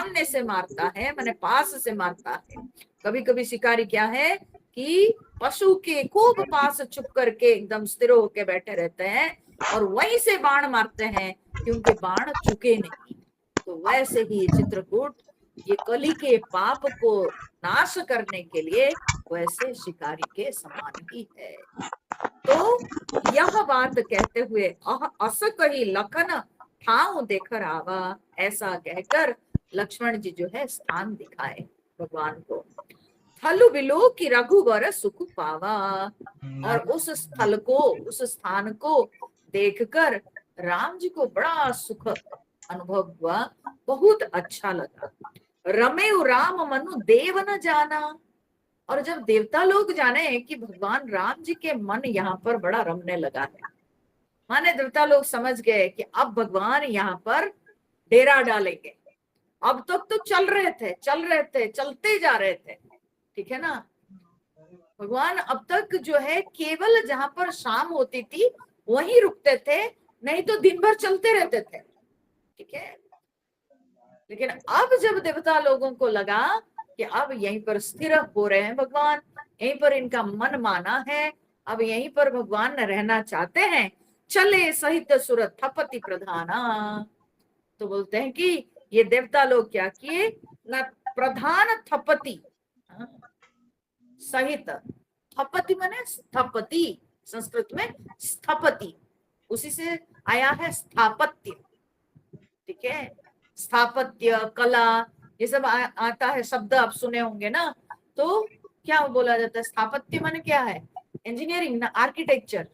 सामने से मारता है, माने पास से मारता है। कभी कभी शिकारी क्या है कि पशु के खूब पास छुप करके एकदम स्थिर होके बैठे रहते हैं और वहीं से बाण मारते हैं क्योंकि बाण चुके नहीं। तो वैसे ही चित्रकूट ये कली के पाप को नाश करने के लिए वैसे शिकारी के समान ही है। तो यह बात कहते हुए अस कही लखन ठाव देकर आवा, ऐसा कहकर लक्ष्मण जी जो है स्थान दिखाए भगवान को। थल बिलो की रघुवर सुख पावा, और उस स्थल को, उस स्थान को देखकर राम जी को बड़ा सुख अनुभव हुआ, बहुत अच्छा लगा। रमेउ राम मनु देव न जाना, और जब देवता लोग जाने कि भगवान राम जी के मन यहाँ पर बड़ा रमने लगा है, माने देवता लोग समझ गए कि अब भगवान यहाँ पर डेरा डालेंगे। अब तक तो चल रहे थे, चलते जा रहे थे, ठीक है ना। भगवान अब तक जो है केवल जहां पर शाम होती थी वहीं रुकते थे, नहीं तो दिन भर चलते रहते थे, ठीक है। लेकिन अब जब देवता लोगों को लगा कि अब यहीं पर स्थिर हो रहे हैं भगवान, यहीं पर इनका मन माना है, अब यहीं पर भगवान रहना चाहते हैं, चले सहित सुर थपति प्रधाना। तो बोलते हैं कि ये देवता लोग क्या किए ना, प्रधान थपति सहित, थपति माने स्थपति, संस्कृत में स्थपति, उसी से आया है स्थापत्य, ठीक है। स्थापत्य कला ये सब आता है शब्द, आप सुने होंगे ना। तो क्या बोला जाता है, स्थापत्य माने क्या है, इंजीनियरिंग ना, आर्किटेक्चर,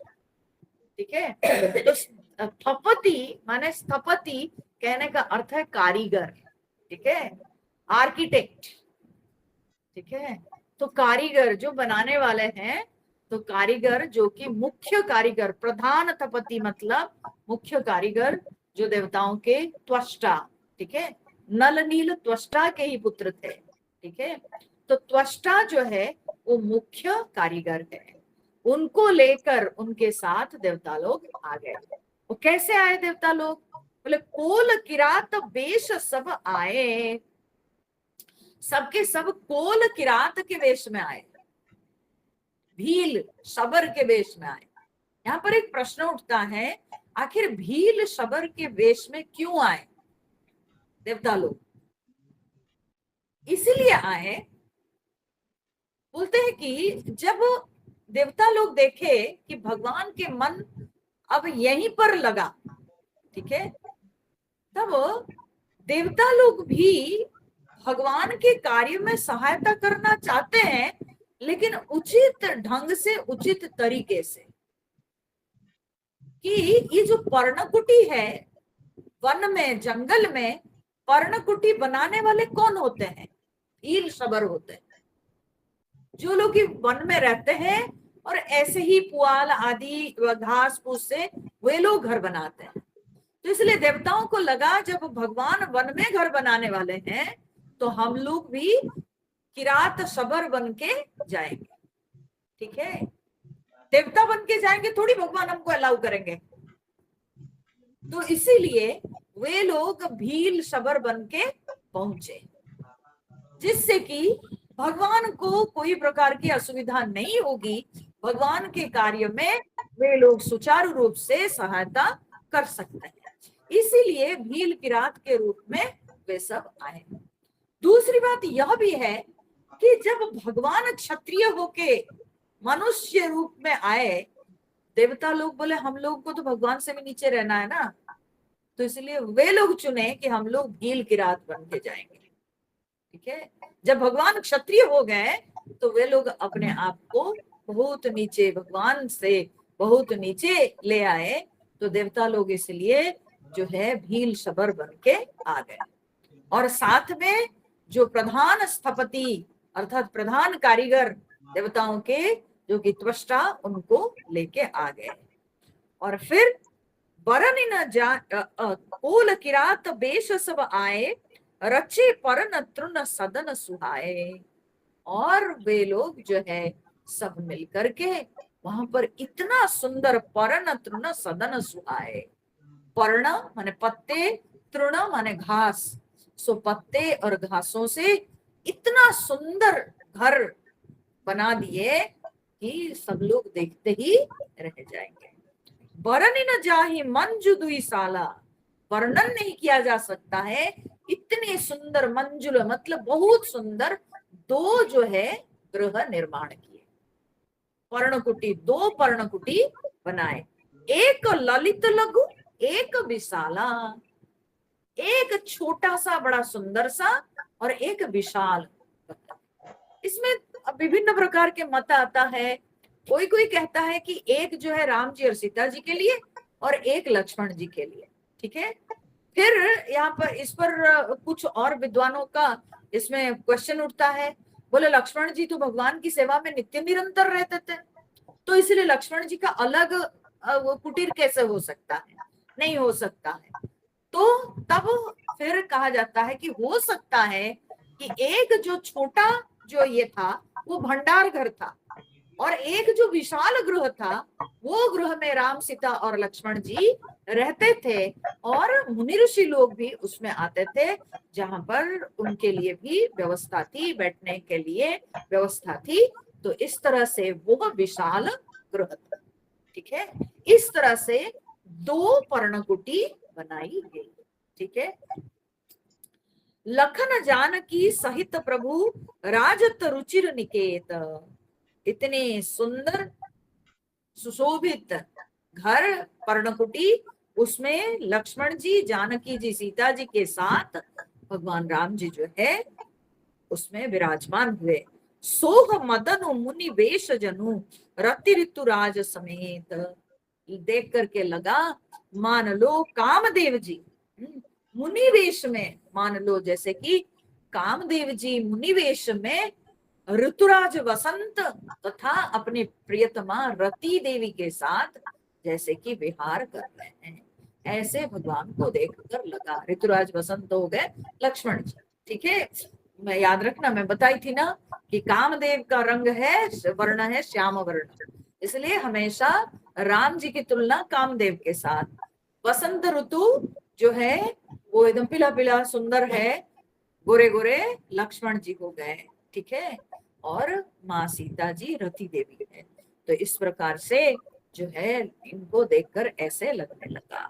ठीक है। तो स्थपति माने, स्थपति कहने का अर्थ है कारीगर, ठीक है, आर्किटेक्ट, ठीक है। तो कारीगर जो बनाने वाले हैं, तो कारीगर जो कि मुख्य कारीगर, प्रधान थपति मतलब मुख्य कारीगर, जो देवताओं के त्वष्टा, ठीक है, नल नील त्वष्टा के ही पुत्र थे, ठीक है। तो त्वष्टा जो है वो मुख्य कारीगर है, उनको लेकर उनके साथ देवता लोग आ गए। वो कैसे आए देवता लोग, बोले कोल किरात वेश सब आए, सबके सब कोल किरात के वेश में आए, भील शबर के वेश में आए। यहाँ पर एक प्रश्न उठता है, आखिर भील शबर के वेश में क्यों आए देवता लोग, इसीलिए आए। बोलते हैं कि जब देवता लोग देखे कि भगवान के मन अब यहीं पर लगा, ठीक है, तब देवता लोग भी भगवान के कार्य में सहायता करना चाहते हैं, लेकिन उचित ढंग से, उचित तरीके से। कि ये जो पर्णकुटी है, वन में जंगल में पर्णकुटी बनाने वाले कौन होते हैं, भील शबर होते हैं, जो लोग वन में रहते हैं और ऐसे ही पुआल आदि घास फूस से वे लोग घर बनाते हैं। तो इसलिए देवताओं को लगा जब भगवान वन में घर बनाने वाले हैं तो हम लोग भी किरात शबर बन के जाएंगे, ठीक है। देवता बन के जाएंगे थोड़ी भगवान हमको अलाउ करेंगे। तो इसीलिए वे लोग भील शबर बन के पहुंचे, जिससे कि भगवान को कोई प्रकार की असुविधा नहीं होगी, भगवान के कार्य में वे लोग सुचारू रूप से सहायता कर सकते हैं। इसीलिए भील किरात के रूप में वे सब आए। दूसरी बात यह भी है कि जब भगवान क्षत्रिय होके मनुष्य रूप में आए, देवता लोग बोले हम लोग को तो भगवान से भी नीचे रहना है ना, तो इसलिए वे लोग चुने कि हम लोग भील किरात बन के जाएंगे, ठीक है। जब भगवान क्षत्रिय हो गए तो वे लोग अपने आप को बहुत नीचे, भगवान से बहुत नीचे ले आए, तो देवता लोग इसलिए जो है भील शबर बन के आ गए। और साथ में जो प्रधान स्थपति अर्थात प्रधान कारीगर देवताओं के, जो कि त्वष्टा, उनको लेके आ गए। और फिर वरन न जा कोल किरात बेश सब आए, रचे परन तृण सदन सुहाए। और वे लोग जो है सब मिल करके वहां पर इतना सुंदर परन तृण सदन सुहाए, पर्ण माने पत्ते, तृण माने घास, सो पत्ते और घासों से इतना सुंदर घर बना दिए कि सब लोग देखते ही रह जाएंगे। वर्णन न जाहि मंजु दुई साला, वर्णन नहीं किया जा सकता है इतने सुंदर मंजुल मतलब बहुत सुंदर दो जो है गृह निर्माण किए। पर्णकुटी, दो पर्णकुटी बनाए, एक ललित लघु एक विशाला, एक छोटा सा बड़ा सुंदर सा और एक विशाल। इसमें विभिन्न प्रकार के मत आता है। कोई कोई कहता है कि एक जो है राम जी और सीता जी के लिए और एक लक्ष्मण जी के लिए, ठीक है। फिर यहाँ पर इस पर कुछ और विद्वानों का इसमें क्वेश्चन उठता है, बोले लक्ष्मण जी तो भगवान की सेवा में नित्य निरंतर रहते थे, तो इसलिए लक्ष्मण जी का अलग वो कुटीर कैसे हो सकता है, नहीं हो सकता है। तो तब फिर कहा जाता है कि हो सकता है कि एक जो छोटा जो ये था वो भंडार घर था और एक जो विशाल गृह था वो गृह में राम सीता और लक्ष्मण जी रहते थे और मुनि ऋषि लोग भी उसमें आते थे, जहां पर उनके लिए भी व्यवस्था थी, बैठने के लिए व्यवस्था थी। तो इस तरह से वो विशाल गृह था, ठीक है। इस तरह से दो पर्णकुटी बनाई गई, ठीक है। लखन जानकी सहित प्रभु राजत रुचिर निकेत, इतने सुंदर सुशोभित घर पर्णकुटी, उसमें लक्ष्मण जी जानकी जी सीता जी के साथ भगवान राम जी जो है उसमें विराजमान हुए। सोह मदन मुनि वेश जनु रति ऋतुराज समेत, देख करके लगा मान लो कामदेव जी मुनि वेश में, मान लो जैसे कि कामदेव जी मुनि वेश में ऋतुराज वसंत तथा अपनी प्रियतमा रति देवी के साथ जैसे कि विहार कर रहे हैं, ऐसे भगवान को देखकर लगा। ऋतुराज वसंत हो गए लक्ष्मण जी, ठीक है। मैं याद रखना, मैं बताई थी ना कि कामदेव का रंग है वर्ण है श्याम वर्ण, इसलिए हमेशा राम जी की तुलना कामदेव के साथ। वसंत ऋतु जो है वो एकदम पीला पीला सुंदर है, गोरे गोरे लक्ष्मण जी हो गए, ठीक है। और माँ सीता जी रति देवी है। तो इस प्रकार से जो है इनको देखकर ऐसे लगने लगा।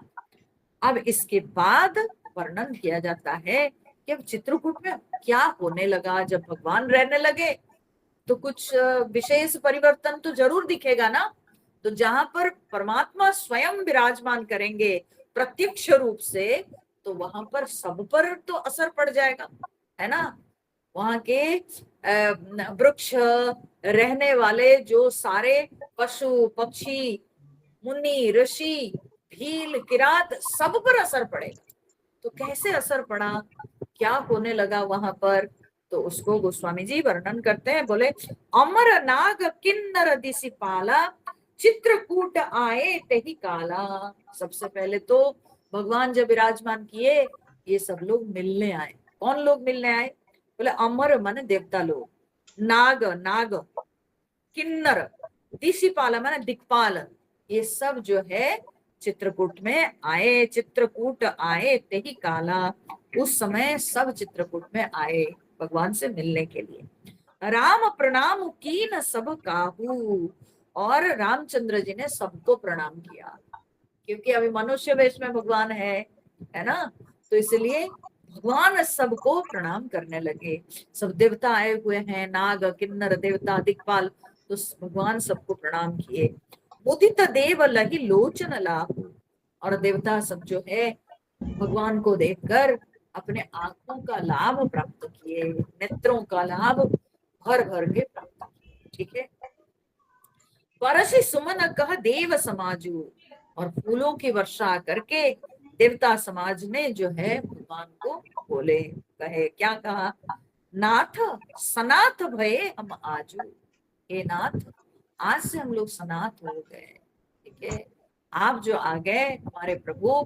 अब इसके बाद वर्णन किया जाता है कि अब चित्रकूट में क्या होने लगा। जब भगवान रहने लगे तो कुछ विशेष परिवर्तन तो जरूर दिखेगा ना। तो जहां पर परमात्मा स्वयं विराजमान करेंगे प्रत्यक्ष रूप से, तो वहां पर सब पर तो असर पड़ जाएगा, है ना। वहां के वृक्ष, रहने वाले जो सारे पशु पक्षी, मुनि ऋषि, भील किरात, सब पर असर पड़ेगा। तो कैसे असर पड़ा, क्या होने लगा वहां पर, तो उसको गोस्वामी जी वर्णन करते हैं। बोले अमर नाग किन्नर दिशि पाला चित्रकूट आए तेहि काला। सबसे पहले तो भगवान जब विराजमान किए ये सब लोग मिलने आए। कौन लोग मिलने आए, बोले अमर मन देवता लोग, नाग नाग, किन्नर, दिशिपाल माने दिक्पाल, ये सब जो है चित्रकूट में आए। चित्रकूट आए तेहि काला, उस समय सब चित्रकूट में आए भगवान से मिलने के लिए। राम प्रणाम कीन सब काहू, और रामचंद्र जी ने सबको प्रणाम किया, क्योंकि अभी मनुष्य वेश में भगवान है ना। तो इसलिए भगवान सबको प्रणाम करने लगे। सब देवता आए हुए हैं, नाग किन्नर देवता दिक्पाल, तो भगवान सबको प्रणाम किए। मुदित देव लही लोचन लाभ, और देवता सब जो है भगवान को देखकर अपने आंखों का लाभ प्राप्त किए, नेत्रों का लाभ भर भर के प्राप्त किए, ठीक है। परसि सुमन कह देव समाजू, और फूलों की वर्षा करके देवता समाज ने जो है भगवान को बोले, कहे क्या कहा, नाथ सनाथ भये हम आजू, हे नाथ आज से हम लोग सनाथ हो गए, ठीक है। आप जो आ गए हमारे प्रभु,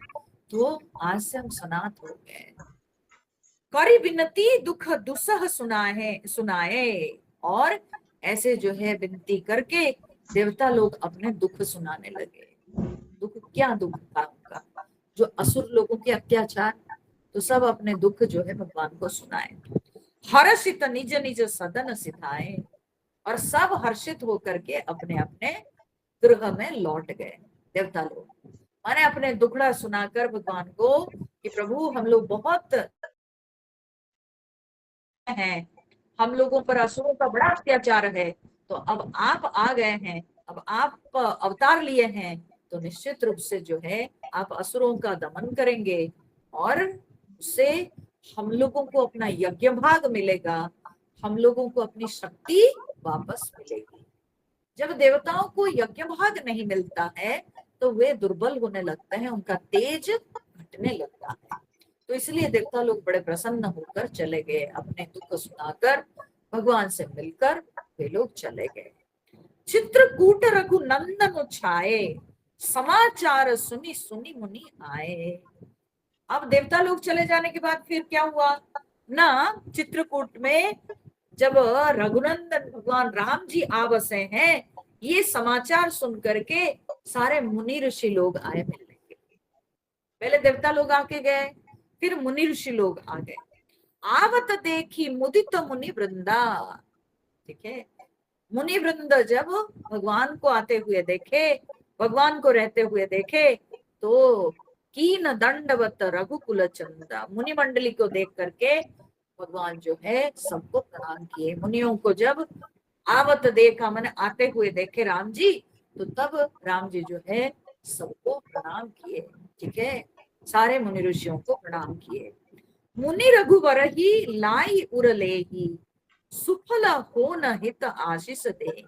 तो आज से हम सनाथ हो गए। करी विनती दुख दुसह सुनाए, और ऐसे जो है विनती करके देवता लोग अपने दुख सुनाने लगे। दुख क्या दुख था उनका, जो असुर लोगों के अत्याचार, तो सब अपने दुख जो है भगवान को सुनाए। हर्षित निज निज सदन सिधाए, और सब हर्षित होकर के अपने अपने गृह में लौट गए देवता लोग। माने अपने दुखड़ा सुनाकर भगवान को कि प्रभु हम लोग बहुत हैं, हम लोगों पर असुरों का बड़ा अत्याचार है, तो अब आप आ गए हैं, अब आप अवतार लिए हैं, तो निश्चित रूप से जो है आप असुरों का दमन करेंगे और उससे हम लोगों को अपना यज्ञ भाग मिलेगा, हम लोगों को अपनी शक्ति वापस मिलेगी। जब देवताओं को यज्ञ भाग नहीं मिलता है तो वे दुर्बल होने लगते हैं, उनका तेज घटने लगता है। तो इसलिए देवता लोग बड़े प्रसन्न होकर चले गए, अपने दुख सुनाकर भगवान से मिलकर वे लोग चले गए। चित्रकूट रघुनंदन छाए, समाचार सुनी सुनी मुनि आए। अब देवता लोग चले जाने के बाद फिर क्या हुआ ना, चित्रकूट में जब रघुनंदन भगवान राम जी आ बसे हैं, ये समाचार सुन करके सारे मुनि ऋषि लोग आए मिलने के लिए। पहले देवता लोग आके गए, फिर मुनि ऋषि लोग आ गए। आवत देखी मुदित मुनि वृंदा, ठीक है, मुनि वृंद जब भगवान को आते हुए देखे, भगवान को रहते हुए देखे, तो कीन दंडवत रघुकुल चंदा, मुनि मंडली को देख करके भगवान जो है सबको प्रणाम किए। मुनियों को जब आवत देखा, मैंने आते हुए देखे राम जी, तो तब राम जी जो है सबको प्रणाम किए। ठीक है, सारे मुनि ऋषियों को प्रणाम किए। मुनि रघुवर ही लाई उरले ही, सुफल हो न हित आशीष दे।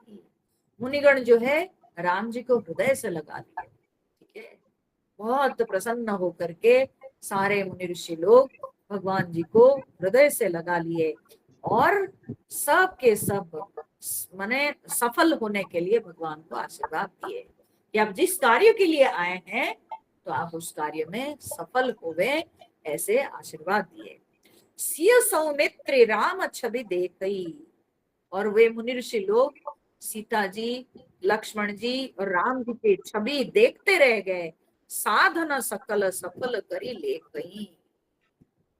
मुनिगण जो है राम जी को हृदय से लगा लिए। ठीक है, बहुत प्रसन्न होकर के सारे मुनि ऋषि लोग भगवान जी को हृदय से लगा लिए और सब के सब माने सफल होने के लिए भगवान को आशीर्वाद दिए कि आप जिस कार्य के लिए आए हैं तो आप उस कार्य में सफल होवे, ऐसे आशीर्वाद दिए। सिय सौमित्र राम छवि देखई, और वे मुनि ऋषि लोग सीता जी, लक्ष्मण जी और राम जी की छवि देखते रह गए। साधना सकल सफल करी ले गई,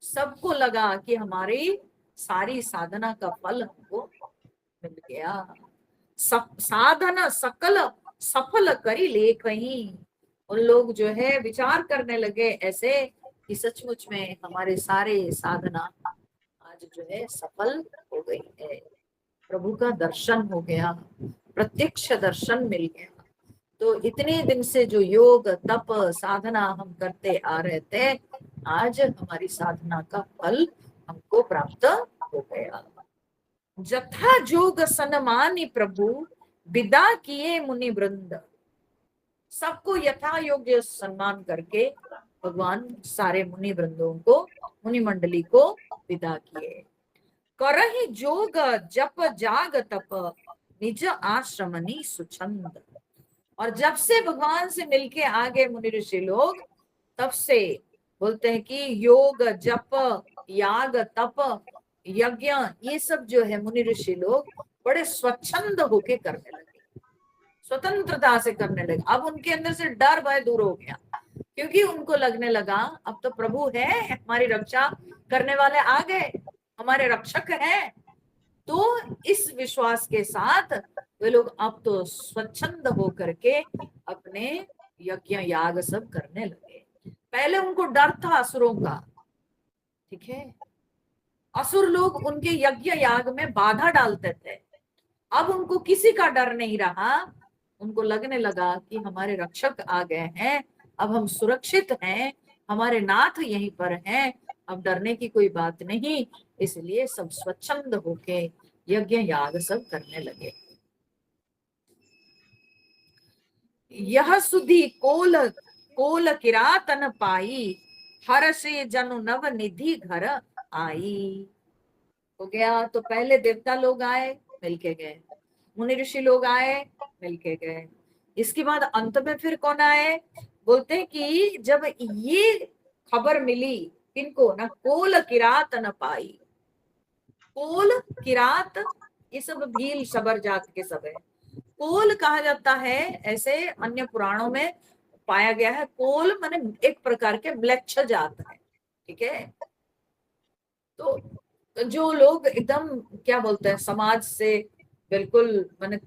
सबको लगा कि हमारी सारी साधना का फल हमको मिल गया। साधना सकल सफल करी ले गई। उन लोग जो है विचार करने लगे ऐसे कि सचमुच में हमारे सारे साधना आज जो है सफल हो गई है। प्रभु का दर्शन हो गया, प्रत्यक्ष दर्शन मिल गया। तो इतने दिन से जो योग तप साधना हम करते आ रहे थे, आज हमारी साधना का फल हमको प्राप्त हो गया। जथा जोग सनमानी प्रभु, विदा किए मुनि वृंद। सबको यथा योग्य सम्मान करके भगवान सारे मुनि वृंदों को, मुनि मंडली को विदा किए। करहि जोग जप जाग तप, निज आश्रमनी सुछंद। और जब से भगवान से मिलके आगे मुनि ऋषि लोग, तब से बोलते हैं कि योग जप याग तप यज्ञ ये सब जो है मुनि ऋषि लोग बड़े स्वच्छंद होके करने लगे, स्वतंत्रता से करने लगे। अब उनके अंदर से डर भय दूर हो गया, क्योंकि उनको लगने लगा अब तो प्रभु है, हमारी रक्षा करने वाले आ गए, हमारे रक्षक हैं। तो इस विश्वास के साथ वे लोग अब तो स्वच्छंद होकर के अपने यज्ञ याग सब करने लगे। पहले उनको डर था असुरों का, ठीक है, असुर लोग उनके यज्ञ याग में बाधा डालते थे। अब उनको किसी का डर नहीं रहा, उनको लगने लगा कि हमारे रक्षक आ गए हैं, अब हम सुरक्षित हैं, हमारे नाथ यहीं पर हैं, अब डरने की कोई बात नहीं। इसलिए सब स्वच्छंद होके यज्ञ याग सब करने लगे। यह सुधी कोल कोल किरातन पाई, हर्षे जनु नव निधि घर आई। हो गया, तो पहले देवता लोग आए मिलके गए, मुनि ऋषि लोग आए मिलके गए, इसके बाद अंत में फिर कौन आए, बोलते हैं कि जब ये खबर मिली किनको ना, कोल किरात न पाई। कोल किरात ये सब भील शबर जात के सब है। कोल कहा जाता है, ऐसे अन्य पुराणों में पाया गया है। कोल माने एक प्रकार के म्लेच्छ जात है, ठीक है। तो जो लोग एकदम क्या बोलते हैं, समाज से बिल्कुल मैंने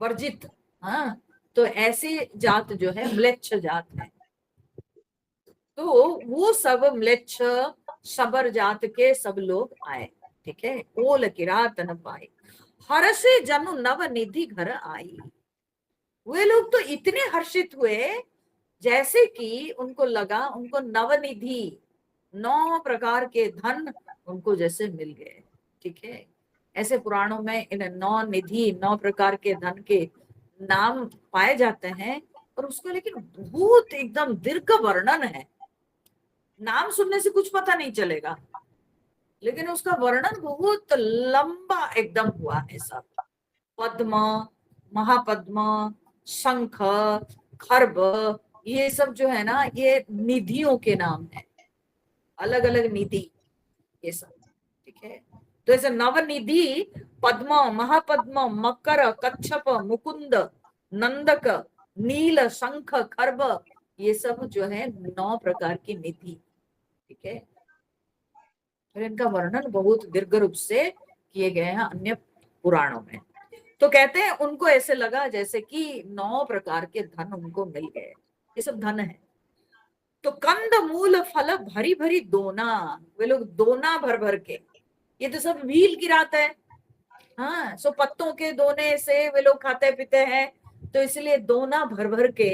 वर्जित, हाँ, तो ऐसी जात जो है म्लेच्छ जात है। तो वो सब म्लेच्छ शबर जात के सब लोग आए, ठीक है। ओल किरात न पाए, हर्षे जनु नव निधि घर आई। वे लोग तो इतने हर्षित हुए जैसे कि उनको लगा उनको नवनिधि, 9 प्रकार के धन उनको जैसे मिल गए, ठीक है। ऐसे पुराणों में इन 9 निधि, 9 प्रकार के धन के नाम पाए जाते हैं, और उसको लेकिन बहुत एकदम दीर्घ वर्णन है। नाम सुनने से कुछ पता नहीं चलेगा, लेकिन उसका वर्णन बहुत लंबा एकदम हुआ है सब। पद्म, महापद्म, शंख, खर्ब, ये सब जो है ना, ये निधियों के नाम है, अलग अलग निधि ये सब, ठीक है। तो ऐसे नवनिधि, पद्म, महापद्म, मकर, कच्छप, मुकुंद, नंदक, नील, शंख, खर्ब, ये सब जो है 9 प्रकार की निधि, ठीक है। फिर इनका वर्णन बहुत दीर्घ रूप से किए गए हैं अन्य पुराणों में। तो कहते हैं उनको ऐसे लगा जैसे कि 9 प्रकार के धन उनको मिल गए, ये सब धन है। तो कंद मूल फल भरी भरी दोना, वे लोग दोना भर भर के, ये तो सब भील की रात है, हाँ, सो पत्तों के दोने से वे लोग खाते पीते हैं, तो इसलिए दोना भर भर के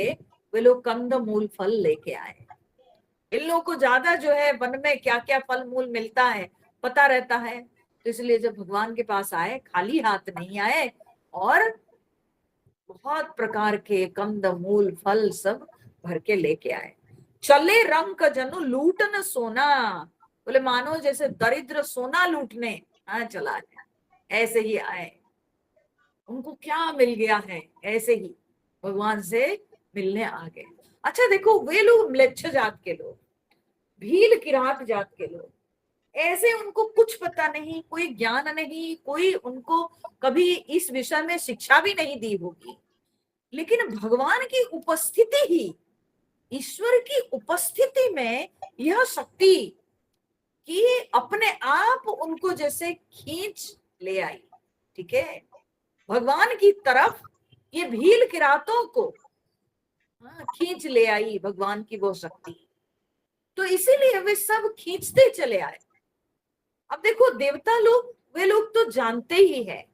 वे लोग कंद मूल फल लेके आए। इन लोगों को ज्यादा जो है वन में क्या क्या फल मूल मिलता है पता रहता है, तो इसलिए जब भगवान के पास आए खाली हाथ नहीं आए, और बहुत प्रकार के कंद मूल फल सब भर के लेके आए। चले रंक जनु लूटन सोना, बोले मानो जैसे दरिद्र सोना लूटने चला है, ऐसे ही आए। उनको क्या मिल गया है, ऐसे ही भगवान से मिलने आ गए। अच्छा देखो, वे लोग म्लेच्छ जात के लोग, भील किरात जात के लोग, ऐसे उनको कुछ पता नहीं, कोई ज्ञान नहीं, कोई उनको कभी इस विषय में शिक्षा भी नहीं दी होगी, लेकिन भगवान की उपस्थिति ही, ईश्वर की उपस्थिति में यह शक्ति कि अपने आप उनको जैसे खींच ले आई, ठीक है, भगवान की तरफ ये भील किरातों को खींच ले आई भगवान की वो शक्ति। तो इसीलिए वे सब खींचते चले आए। अब देखो देवता लोग, वे लोग तो जानते ही है,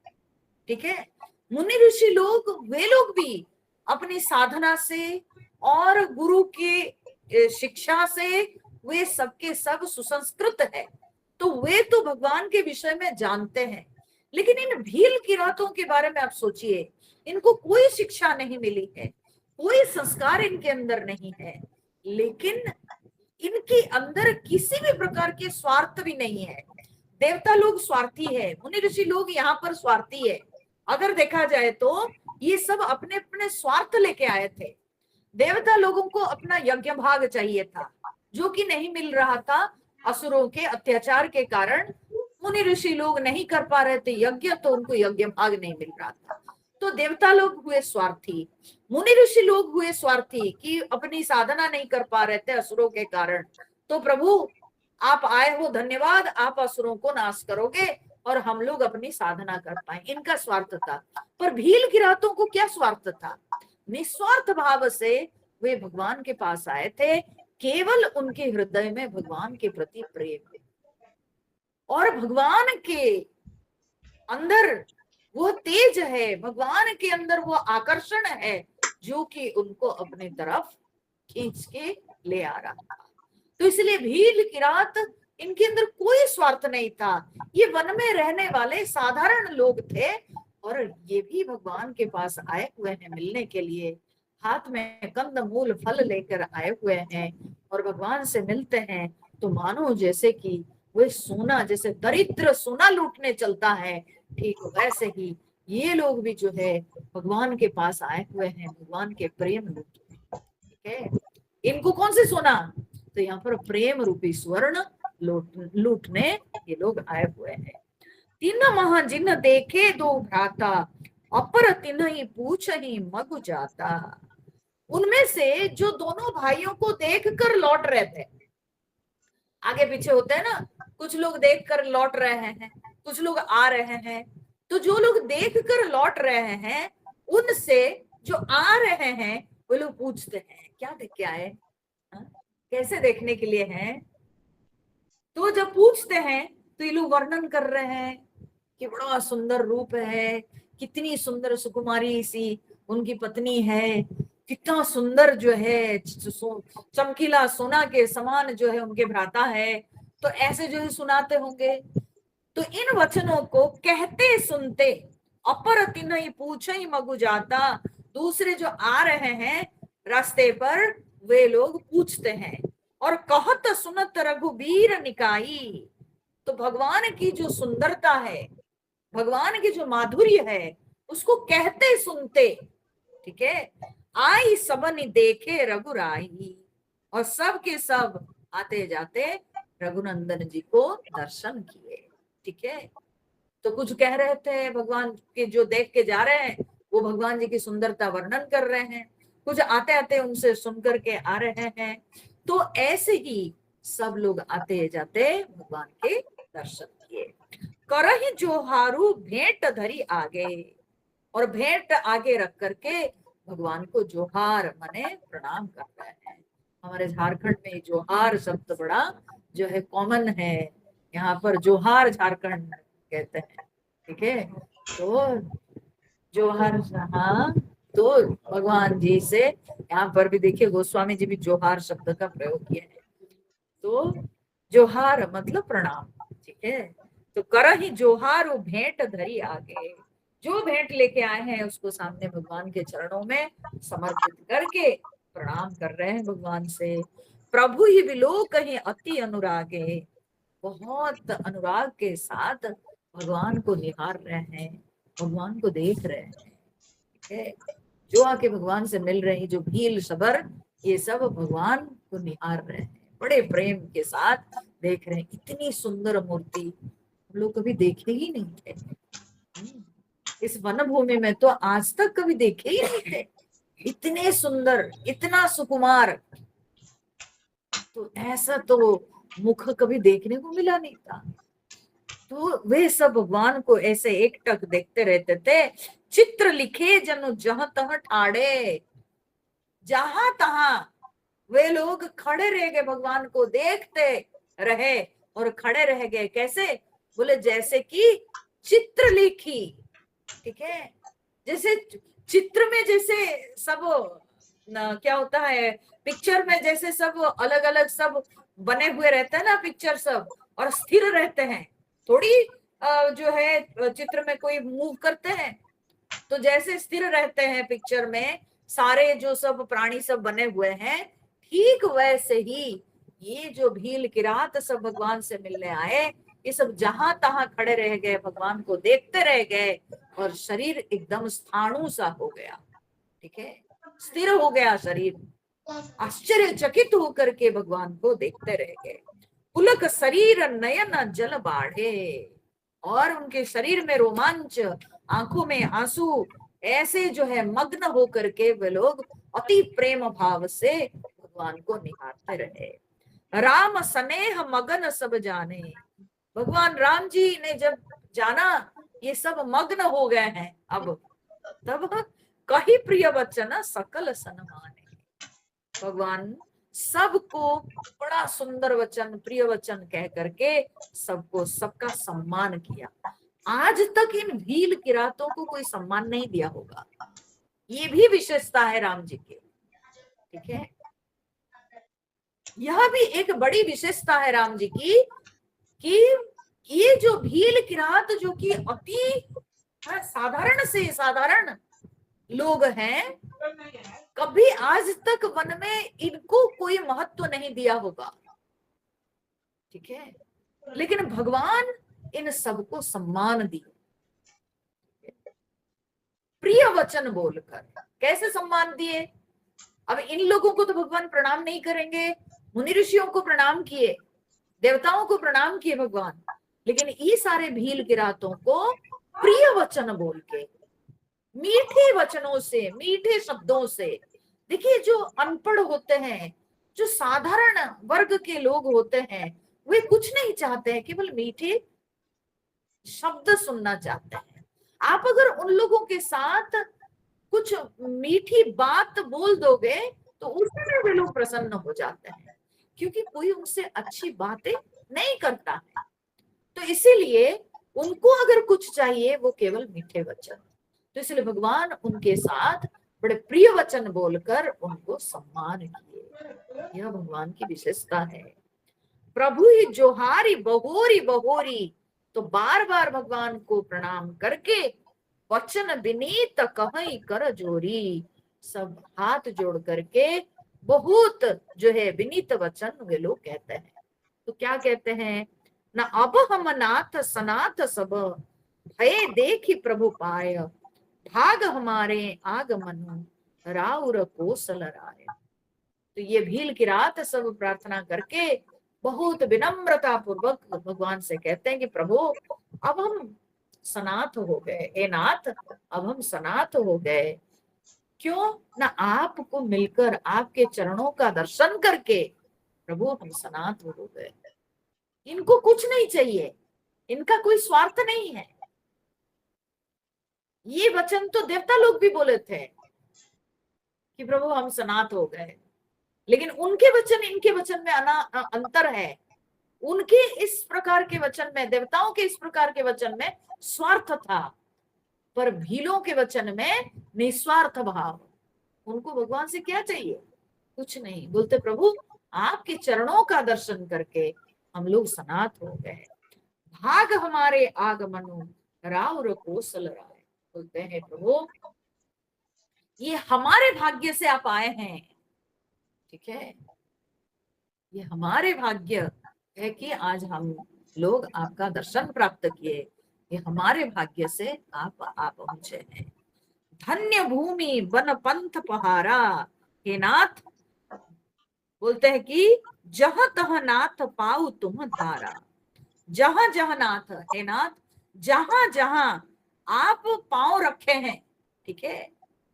ठीक है। मुनि ऋषि लोग, वे लोग भी अपनी साधना से और गुरु के शिक्षा से वे सबके सब सुसंस्कृत है, तो वे तो भगवान के विषय में जानते हैं। लेकिन इन भील किरातों के बारे में आप सोचिए, इनको कोई शिक्षा नहीं मिली है, कोई संस्कार इनके अंदर नहीं है, लेकिन इनके अंदर किसी भी प्रकार के स्वार्थ भी नहीं है। देवता लोग स्वार्थी है, मुनि ऋषि लोग यहाँ पर स्वार्थी है। अगर देखा जाए तो ये सब अपने अपने स्वार्थ लेके आए थे। देवता लोगों को अपना यज्ञ भाग चाहिए था, जो कि नहीं मिल रहा था असुरों के अत्याचार के कारण। मुनि ऋषि लोग नहीं कर पा रहे थे यज्ञ, तो उनको यज्ञ भाग नहीं मिल रहा था। तो देवता लोग हुए स्वार्थी, मुनि ऋषि लोग हुए स्वार्थी कि अपनी साधना नहीं कर पा रहे थे असुरों के कारण। तो प्रभु आप आए हो, धन्यवाद, आप असुरों को नाश करोगे और हम लोग अपनी साधना कर पाए, इनका स्वार्थ था। पर भील किरातों को क्या स्वार्थ था? निस्वार्थ भाव से वे भगवान के पास आए थे, केवल उनके हृदय में भगवान के प्रति प्रेम और भगवान के अंदर वो तेज है, भगवान के अंदर वो आकर्षण है जो कि उनको अपनी तरफ खींच के ले आ रहा था। तो इसलिए भील किरात, इनके अंदर कोई स्वार्थ नहीं था। ये वन में रहने वाले साधारण लोग थे, और ये भी भगवान के पास आए हुए हैं मिलने के लिए, हाथ में कंद मूल फल लेकर आए हुए हैं और भगवान से मिलते हैं। तो मानो जैसे कि वे सोना, जैसे दरिद्र सोना लूटने चलता है, ठीक वैसे ही ये लोग भी जो है भगवान के पास आए हुए हैं भगवान के प्रेम लूटने, ठीक है। इनको कौन से सोना? तो यहाँ पर प्रेम रूपी स्वर्ण लूटने ये लोग आए हुए हैं। तीन महा जिन देखे दो भ्राता, अपर तिन्ह ही पूछ ही मगु जाता। उनमें से जो दोनों भाइयों को देख कर लौट रहे थे, आगे पीछे होते हैं ना, कुछ लोग देख कर लौट रहे हैं, कुछ लोग आ रहे हैं। तो जो लोग देख कर लौट रहे हैं उनसे जो आ रहे हैं वो लोग पूछते हैं क्या देख के आए, हाँ? कैसे देखने के लिए हैं। तो जब पूछते हैं तो ये लोग वर्णन कर रहे हैं कि बड़ा सुंदर रूप है, कितनी सुंदर सुकुमारी सी उनकी पत्नी है, कितना सुंदर जो है चमकीला सोना के समान जो है उनके भ्राता है। तो ऐसे जो है सुनाते होंगे। तो इन वचनों को कहते सुनते अपर तिन्ह पूछई मगु जाता, दूसरे जो आ रहे हैं रास्ते पर वे लोग पूछते हैं और कहत सुनत रघुबीर निकाई। तो भगवान की जो सुंदरता है, भगवान की जो माधुर्य है, उसको कहते सुनते, ठीक है, आई सबन देखे रघुराई, और सब के सब आते जाते रघुनंदन जी को दर्शन किए। ठीक है, तो कुछ कह रहे थे भगवान के, जो देख के जा रहे हैं वो भगवान जी की सुंदरता वर्णन कर रहे हैं, कुछ आते आते उनसे सुन करके आ रहे हैं। तो ऐसे ही सब लोग आते जाते भगवान के दर्शन किए। करही जोहारू भेंट धरी आगे, और भेंट आगे रख करके भगवान को जोहार माने प्रणाम कर रहे हैं। हमारे झारखंड में जोहार शब्द बड़ा जो है कॉमन है, यहाँ पर जोहार झारखंड कहते हैं। ठीक है, तो जोहार, हाँ, तो भगवान जी से यहाँ पर भी देखिए गोस्वामी जी भी जोहार शब्द का प्रयोग किया है। तो जोहार मतलब प्रणाम। ठीक है, तो करही जोहार वो भेंट धरी आगे, जो भेंट लेके आए हैं उसको सामने भगवान के चरणों में समर्पित करके प्रणाम कर रहे हैं भगवान से। प्रभु ही विलोक ही अति अनुरागे, बहुत अनुराग के साथ भगवान को निहार रहे हैं, भगवान को देख रहे हैं। ठीक है, जो आके भगवान से मिल रहे हैं, जो भील सबर, ये सब भगवान को निहार रहे हैं, बड़े प्रेम के साथ देख रहे हैं। इतनी सुंदर मूर्ति हम लोग कभी देखे ही नहीं थे, इस वन भूमि में तो आज तक कभी देखे ही नहीं थे। इतने सुंदर, इतना सुकुमार, तो ऐसा तो मुख कभी देखने को मिला नहीं था। तो वे सब भगवान को ऐसे एकटक देखते रहते थे। चित्र लिखे जनु जहां तहां ठाड़े, जहां तहां वे लोग खड़े रह गए, भगवान को देखते रहे और खड़े रह गए। कैसे? बोले जैसे कि चित्र लिखी। ठीक है, जैसे चित्र में जैसे सब क्या होता है, पिक्चर में जैसे सब अलग अलग सब बने हुए रहते हैं ना पिक्चर सब, और स्थिर रहते हैं, थोड़ी जो है चित्र में कोई मूव करते हैं। तो जैसे स्थिर रहते हैं पिक्चर में सारे जो सब प्राणी सब बने हुए हैं, ठीक वैसे ही ये जो भील किरात सब भगवान से मिलने आए, ये सब जहां तहां खड़े रह गए, भगवान को देखते रह गए, और शरीर एकदम स्थाणु सा हो गया। ठीक है, स्थिर हो गया शरीर, आश्चर्यचकित होकर के भगवान को देखते रह गए। पुलक शरीर नयन जल बाढ़े, और उनके शरीर में रोमांच, आंखों में आंसू, ऐसे जो है मग्न होकर के वे लोग अति प्रेम भाव से भगवान को निहारते रहे। राम स्नेह मगन सब जाने, भगवान राम जी ने जब जाना ये सब मग्न हो गए हैं अब, तब कही प्रिय वचन सकल सन्माने, भगवान सबको बड़ा सुंदर वचन, प्रिय वचन कह करके सबको सबका सम्मान किया। आज तक इन भील किरातों को कोई सम्मान नहीं दिया होगा, ये भी विशेषता है राम जी की। ठीक है, यह भी एक बड़ी विशेषता है राम जी की कि ये जो भील किरात जो कि अति साधारण से साधारण लोग हैं, कभी आज तक वन में इनको कोई महत्व नहीं दिया होगा। ठीक है, लेकिन भगवान इन सबको सम्मान दिया, प्रिय वचन बोलकर। कैसे सम्मान दिए? अब इन लोगों को तो भगवान प्रणाम नहीं करेंगे, मुनि ऋषियों को प्रणाम किए, देवताओं को प्रणाम किए भगवान, लेकिन ये सारे भील किरातों को प्रिय वचन बोल के, मीठे वचनों से, मीठे शब्दों से। देखिए जो अनपढ़ होते हैं, जो साधारण वर्ग के लोग होते हैं, वे कुछ नहीं चाहते हैं, केवल मीठे शब्द सुनना चाहते हैं। आप अगर उन लोगों के साथ कुछ मीठी बात बोल दोगे तो उसमें वे लोग प्रसन्न हो जाते हैं, क्योंकि कोई उनसे अच्छी बातें नहीं करता है। तो इसीलिए उनको अगर कुछ चाहिए वो केवल मीठे वचन। तो इसलिए भगवान उनके साथ बड़े प्रिय वचन बोलकर उनको सम्मान किए। यह भगवान की विशेषता है। प्रभु ही जोहारी बहोरी बहोरी, तो बार बार भगवान को प्रणाम करके वचन विनीत कहीं कर जोरी, सब हाथ जोड़ करके बहुत जो है विनीत वचन वे लोग कहते हैं। तो क्या कहते हैं, न अब हम नाथ सनाथ सब, भय देखी प्रभु पाय, भाग हमारे आगमन राउर कोसल राय। तो ये भील की रात सब प्रार्थना करके बहुत विनम्रता पूर्वक भगवान से कहते हैं कि प्रभु अब हम सनाथ हो गए, हे नाथ अब हम सनाथ हो गए। क्यों ना आपको मिलकर आपके चरणों का दर्शन करके प्रभु हम सनाथ हो गए। इनको कुछ नहीं चाहिए, इनका कोई स्वार्थ नहीं है। ये वचन तो देवता लोग भी बोले थे कि प्रभु हम सनाथ हो गए, लेकिन उनके वचन इनके वचन में अंतर है। उनके इस प्रकार के वचन में, देवताओं के इस प्रकार के वचन में स्वार्थ था, पर भीलों के वचन में निस्वार्थ भाव। उनको भगवान से क्या चाहिए, कुछ नहीं। बोलते प्रभु आपके चरणों का दर्शन करके हम लोग सनाथ हो गए, भाग हमारे आगमनु राउर कोसल राय। बोलते हैं प्रभु ये हमारे भाग्य से आप आए हैं, ठीक है, ये हमारे भाग्य है कि आज हम लोग आपका दर्शन प्राप्त किए, ये हमारे भाग्य से आप पहुंचे हैं। धन्य भूमि वन पंथ पहारा, हे नाथ बोलते हैं कि जहां तह नाथ पाऊ तुम धारा। जहां जहां नाथ, हे नाथ जहां जहां आप पांव रखे हैं, ठीक है,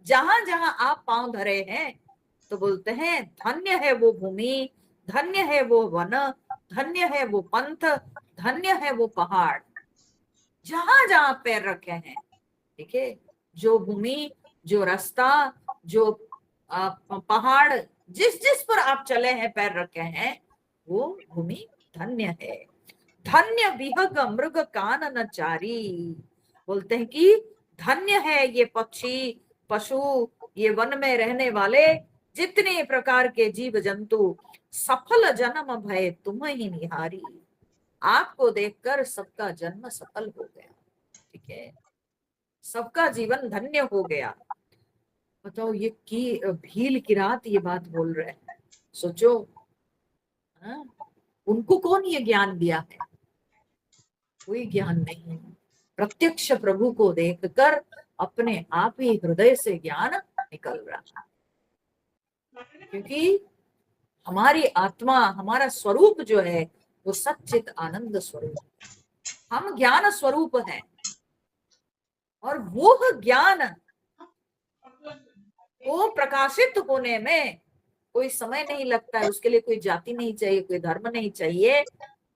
जहां जहां आप पांव धरे हैं, तो बोलते हैं धन्य है वो भूमि, धन्य है वो वन, धन्य है वो पंथ, धन्य है वो पहाड़। जहां जहां पैर रखे हैं, ठीक है, जो भूमि, जो रास्ता, जो पहाड़, जिस जिस पर आप चले हैं, पैर रखे हैं, वो भूमि धन्य है। धन्य विहग मृग कानन चारी। बोलते हैं कि धन्य है ये पक्षी, पशु, ये वन में रहने वाले जितने प्रकार के जीव जंतु, सफल जन्म भय तुम ही निहारी। आपको देखकर सबका जन्म सफल हो गया, ठीक है, सबका जीवन धन्य हो गया। बताओ ये की भील की रात ये बात बोल रहे हैं, सोचो। हाँ? उनको कौन ये ज्ञान दिया है, कोई ज्ञान नहीं। प्रत्यक्ष प्रभु को देखकर अपने आप ही हृदय से ज्ञान निकल रहा, क्योंकि हमारी आत्मा, हमारा स्वरूप जो है वो सच्चित आनंद स्वरूप, हम ज्ञान स्वरूप हैं। और वो ज्ञान को प्रकाशित होने में कोई समय नहीं लगता है, उसके लिए कोई जाति नहीं चाहिए, कोई धर्म नहीं चाहिए।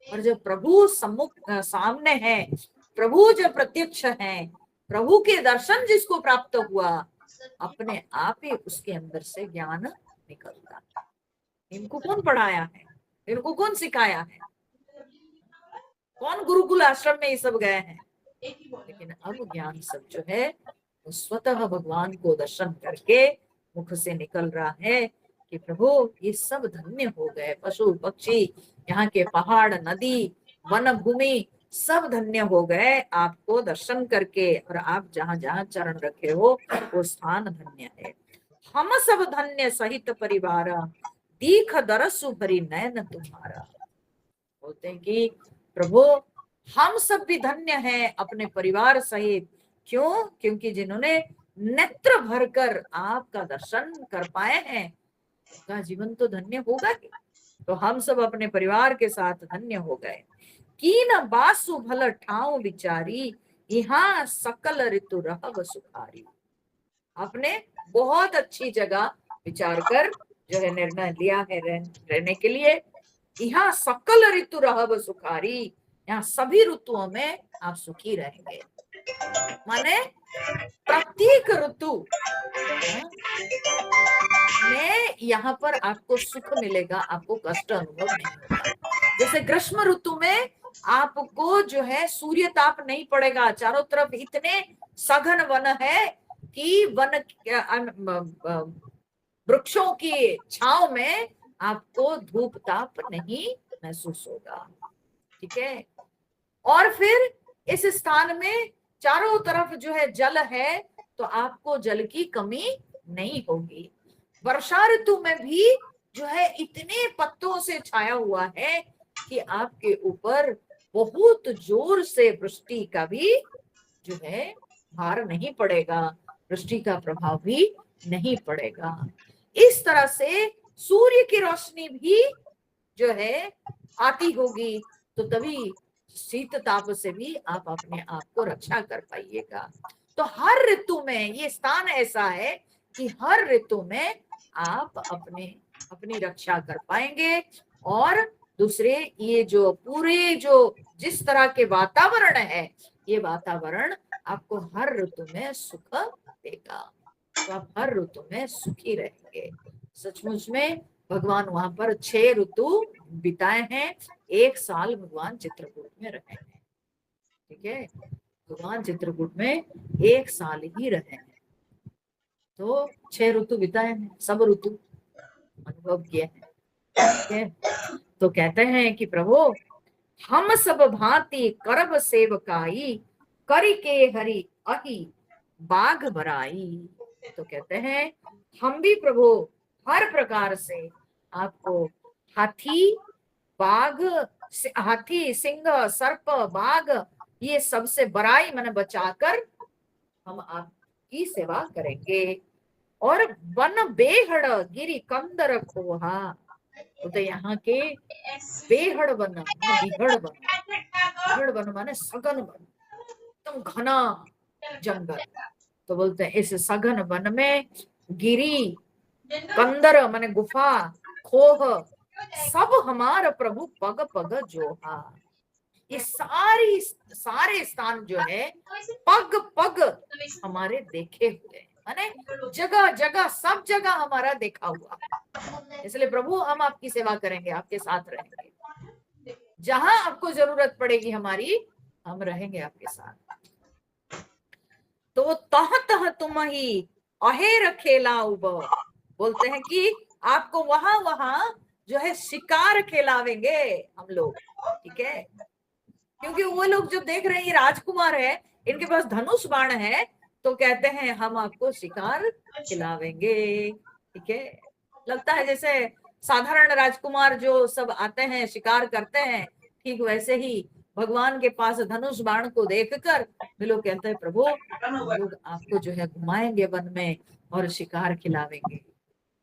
और जब प्रभु सम्मुख सामने है, प्रभु जब प्रत्यक्ष है, प्रभु के दर्शन जिसको प्राप्त हुआ, अपने आप ही उसके अंदर से ज्ञान निकलता। इनको कौन पढ़ाया है, इनको कौन सिखाया है, कौन गुरुकुल आश्रम में ये सब गए हैं? लेकिन अब ज्ञान सब जो है वो स्वतः भगवान को दर्शन करके मुख से निकल रहा है कि प्रभु ये सब धन्य हो गए, पशु पक्षी, यहाँ के पहाड़, नदी, वन भूमि सब धन्य हो गए आपको दर्शन करके। और आप जहां जहां चरण रखे हो वो स्थान धन्य है। हम सब धन्य सहित परिवार, दीख दरसु भरी नयन तुम्हारा। बोलते हैं कि प्रभु हम सब भी धन्य हैं अपने परिवार सहित। क्यों? क्योंकि जिन्होंने नेत्र भरकर आपका दर्शन कर पाए हैं, उनका जीवन तो धन्य होगा ही। तो हम सब अपने परिवार के साथ धन्य हो गए। कीन बासु भल ठाव विचारी, यहाँ सकल ऋतु रहब सुखारी। आपने बहुत अच्छी जगह विचार कर जो है निर्णय लिया है रहने के लिए। यहाँ सकल ऋतु रहब सुखारी, यहाँ सभी ऋतुओं में आप सुखी रहेंगे। माने प्रत्येक ऋतु में यहाँ पर आपको सुख मिलेगा, आपको कष्ट अनुभव नहीं होगा। जैसे ग्रीष्म ऋतु में आपको जो है सूर्य ताप नहीं पड़ेगा, चारों तरफ इतने सघन वन है कि वन वृक्षों की छांव में आपको धूप ताप नहीं महसूस होगा। ठीक है। और फिर इस स्थान में चारों तरफ जो है जल है, तो आपको जल की कमी नहीं होगी। वर्षा ऋतु में भी जो है इतने पत्तों से छाया हुआ है कि आपके ऊपर बहुत जोर से वृष्टि का भी जो है भार नहीं पड़ेगा, वृष्टि का प्रभाव भी नहीं पड़ेगा। इस तरह से सूर्य की रोशनी भी जो है आती होगी, तो तभी शीत ताप से भी आप अपने आप को रक्षा कर पाइएगा। तो हर ऋतु में ये स्थान ऐसा है कि हर ऋतु में आप अपनी रक्षा कर पाएंगे। और दूसरे ये जो पूरे जो जिस तरह के वातावरण है, ये वातावरण आपको हर ऋतु में सुख देगा, तो आप हर ऋतु में सुखी रहेंगे। सचमुच में भगवान वहां पर 6 ऋतु बिताए हैं, 1 साल भगवान चित्रकूट में रहे हैं। ठीक है, भगवान चित्रकूट में 1 साल ही रहे हैं, तो 6 ऋतु बिताए हैं, सब ऋतु अनुभव किए हैं। ठीक है, तो कहते हैं कि प्रभु हम सब भांति करब सेवकाई, करी के हरि अहि बाघ बराई। तो कहते हैं हम भी प्रभु हर प्रकार से आपको हाथी, बाघ, हाथी, सिंह, सर्प, बाघ, ये सबसे बराई मैंने बचाकर हम आपकी सेवा करेंगे। और वन बेहड़ गिरी कंदर खोहा, तो यहाँ के बेहड़ वन बिहड़ वन, बिहड़ वन माने सघन वन, एकदम घना जंगल। तो बोलते हैं इस सघन वन में गिरी, कंदर माने गुफा, खोह, सब हमारा प्रभु पग पग जोहा। ये सारे स्थान जो है पग पग हमारे देखे हुए, माने जगह जगह सब जगह हमारा देखा हुआ। इसलिए प्रभु हम आपकी सेवा करेंगे, आपके साथ रहेंगे, जहां आपको जरूरत पड़ेगी हमारी, हम रहेंगे आपके साथ। तो तह तह तुम ही अहेर खेला उब, बोलते हैं कि आपको वहां वहां जो है शिकार खिलावेंगे हम लोग। ठीक है, क्योंकि वो लोग जो देख रहे हैं राजकुमार है, इनके पास धनुष बाण है, तो कहते हैं हम आपको शिकार खिलावेंगे। ठीक है, लगता है जैसे साधारण राजकुमार जो सब आते हैं शिकार करते हैं, ठीक वैसे ही भगवान के पास धनुष बाण को देखकर वे लोग कहते हैं प्रभु लोग आपको जो है घुमाएंगे वन में और शिकार खिलावेंगे।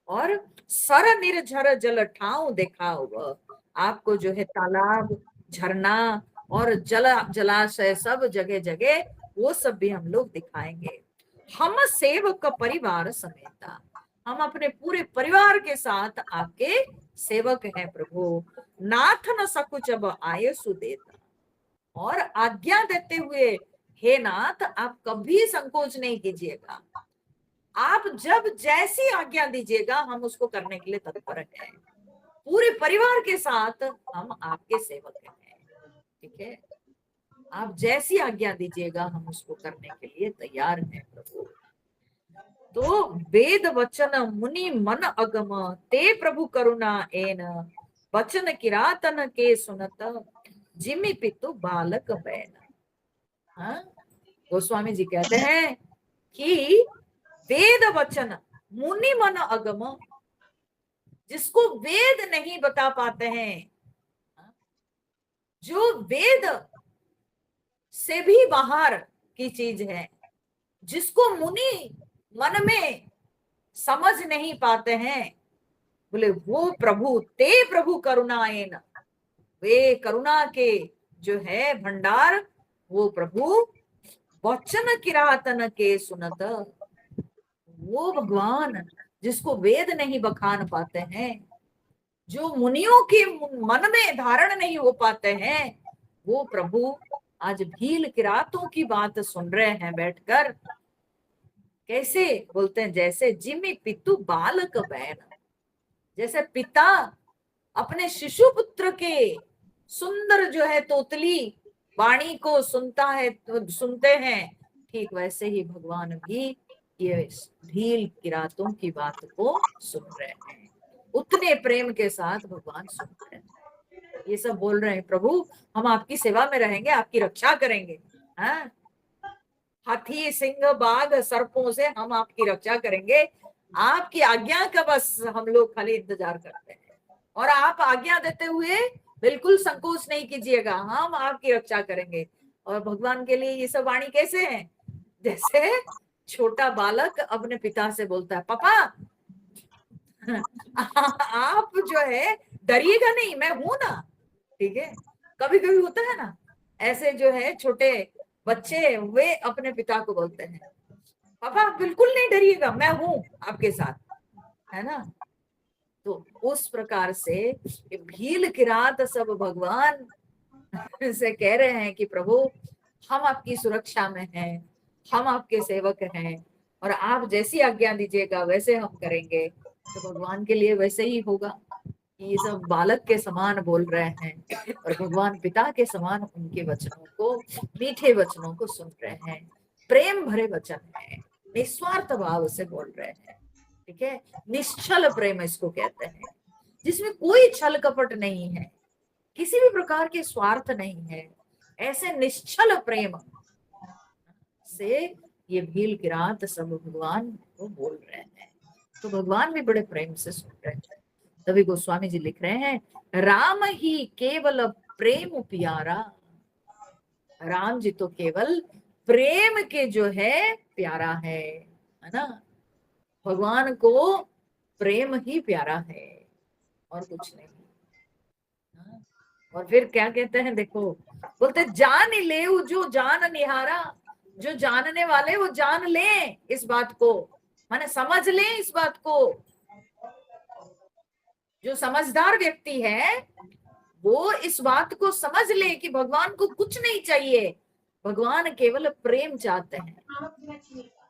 और सर निर्झर जल ठाव दिखाओ, आपको जो है तालाब, झरना और जलाशय सब जगह जगह वो सब भी हम लोग दिखाएंगे। हम सेवक परिवार समेता, हम अपने पूरे परिवार के साथ आपके सेवक हैं प्रभु। नाथ न सकुच अब आये सुदेता, और आज्ञा देते हुए हे नाथ आप कभी संकोच नहीं कीजिएगा, आप जब जैसी आज्ञा दीजिएगा हम उसको करने के लिए तत्पर हैं। पूरे परिवार के साथ हम आपके सेवक हैं। ठीक है, आप जैसी आज्ञा दीजिएगा हम उसको करने के लिए तैयार हैं प्रभु। तो वेद वचन मुनि मन अगम, ते प्रभु करुणा एन, वचन किरातन के सुनत, जिमि पितु बालक बैन। हाँ, गोस्वामी जी कहते हैं कि वेद वचन मुनि मन अगम, जिसको वेद नहीं बता पाते हैं, जो वेद से भी बाहर की चीज है, जिसको मुनि मन में समझ नहीं पाते हैं, बोले वो प्रभु ते प्रभु करुणाएन, वे करुणा के जो है भंडार, वो प्रभु वचन किरातन के सुनत, वो भगवान जिसको वेद नहीं बखान पाते हैं, जो मुनियों के मन में धारण नहीं हो पाते हैं, वो प्रभु आज भील किरातों की बात सुन रहे हैं बैठकर। कैसे बोलते हैं, जैसे जिमि पितु बालक बैन, जैसे पिता अपने शिशु पुत्र के सुंदर जो है तोतली वाणी को सुनते हैं, ठीक वैसे ही भगवान भी ये भील किरातों की बात को सुन रहे हैं। उतने प्रेम के साथ भगवान सुन रहे हैं। ये सब बोल रहे हैं, प्रभु हम आपकी सेवा में रहेंगे, आपकी रक्षा करेंगे। हाँ, हाथी सिंह बाघ सर्पों से हम आपकी रक्षा करेंगे, आपकी आज्ञा का बस हम लोग खाली इंतजार करते हैं। और आप आज्ञा देते हुए बिल्कुल संकोच नहीं कीजिएगा, हम आपकी रक्षा करेंगे। और भगवान के लिए ये सब वाणी कैसे है, जैसे छोटा बालक अपने पिता से बोलता है, पापा आप जो है डरिएगा नहीं, मैं हूं ना। ठीक है, कभी कभी होता है ना ऐसे, जो है छोटे बच्चे वे अपने पिता को बोलते हैं, पापा बिल्कुल नहीं डरिएगा, मैं हूं आपके साथ, है ना। तो उस प्रकार से भील किरात सब भगवान से कह रहे हैं कि प्रभु हम आपकी सुरक्षा में हैं, हम आपके सेवक हैं, और आप जैसी आज्ञा दीजिएगा वैसे हम करेंगे। तो भगवान के लिए वैसे ही होगा। ये सब बालक के समान बोल रहे हैं, और भगवान पिता के समान उनके वचनों को, मीठे वचनों को सुन रहे हैं। प्रेम भरे वचन है, निस्वार्थ भाव से बोल रहे हैं। ठीक है, निश्चल प्रेम इसको कहते हैं, जिसमें कोई छल कपट नहीं है, किसी भी प्रकार के स्वार्थ नहीं है। ऐसे निश्चल प्रेम से ये भील किरात सब भगवान को बोल रहे हैं। तो भगवान भी बड़े प्रेम से सुन रहे हैं। तभी गोस्वामी जी लिख रहे हैं, राम ही केवल प्रेम प्यारा। राम जी तो केवल प्रेम के जो है प्यारा है ना। भगवान को प्रेम ही प्यारा है और कुछ नहीं। और फिर क्या कहते हैं, देखो बोलते जान ले जो जान निहारा, जो जानने वाले वो जान ले इस बात को, माने समझ ले इस बात को। जो समझदार व्यक्ति है वो इस बात को समझ ले कि भगवान को कुछ नहीं चाहिए, भगवान केवल प्रेम चाहते हैं।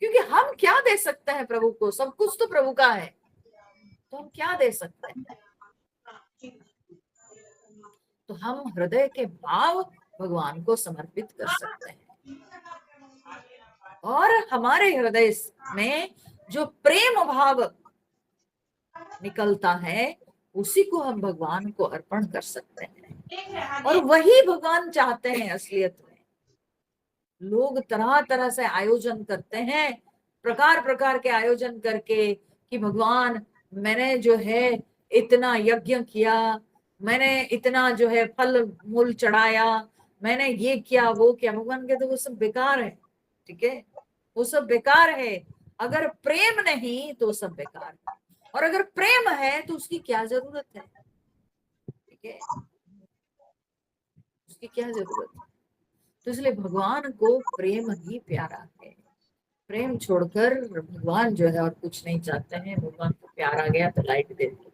क्योंकि हम क्या दे सकते हैं प्रभु को, सब कुछ तो प्रभु का है, तो हम क्या दे सकते हैं। तो हम हृदय के भाव भगवान को समर्पित कर सकते हैं, और हमारे हृदय में जो प्रेम भाव निकलता है उसी को हम भगवान को अर्पण कर सकते हैं। और वही भगवान चाहते हैं असलियत में। लोग तरह तरह से आयोजन करते हैं, प्रकार प्रकार के आयोजन करके कि भगवान मैंने जो है इतना यज्ञ किया, मैंने इतना जो है फल मूल चढ़ाया, मैंने ये किया वो किया। भगवान कहते वो सब बेकार है। ठीक है, वो सब बेकार है। अगर प्रेम नहीं तो सब बेकार है, और अगर प्रेम है तो उसकी क्या जरूरत है। ठीक है, उसकी क्या जरूरत है। तो इसलिए भगवान को प्रेम ही प्यारा है। प्रेम छोड़कर भगवान जो है और कुछ नहीं चाहते हैं। भगवान को प्यार आ गया तो लाइट दे दी,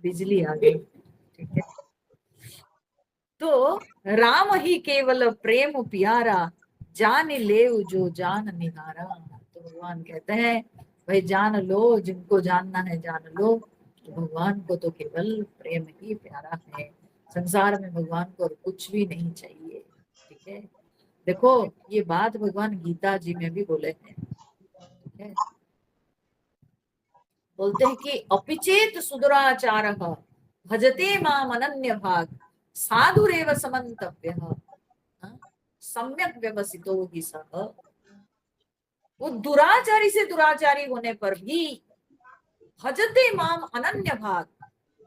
बिजली आ गई। ठीक है, तो राम ही केवल प्रेम प्यारा, जान ले जो जान निहारा। तो भगवान कहते हैं भाई जान लो, जिनको जानना है जान लो। तो भगवान को तो केवल प्रेम ही प्यारा है, संसार में भगवान को और कुछ भी नहीं चाहिए। ठीक है, देखो ये बात भगवान गीता जी में भी बोले हैं। ठीक है, बोलते हैं कि अपिचेत सुदुराचार भजते माम अनन्य भाग, साधुरेव समन्तव्य सम्यक व्यवसितो ही सह। वो दुराचारी से दुराचारी होने पर भी भजते माम अनन्य भाग,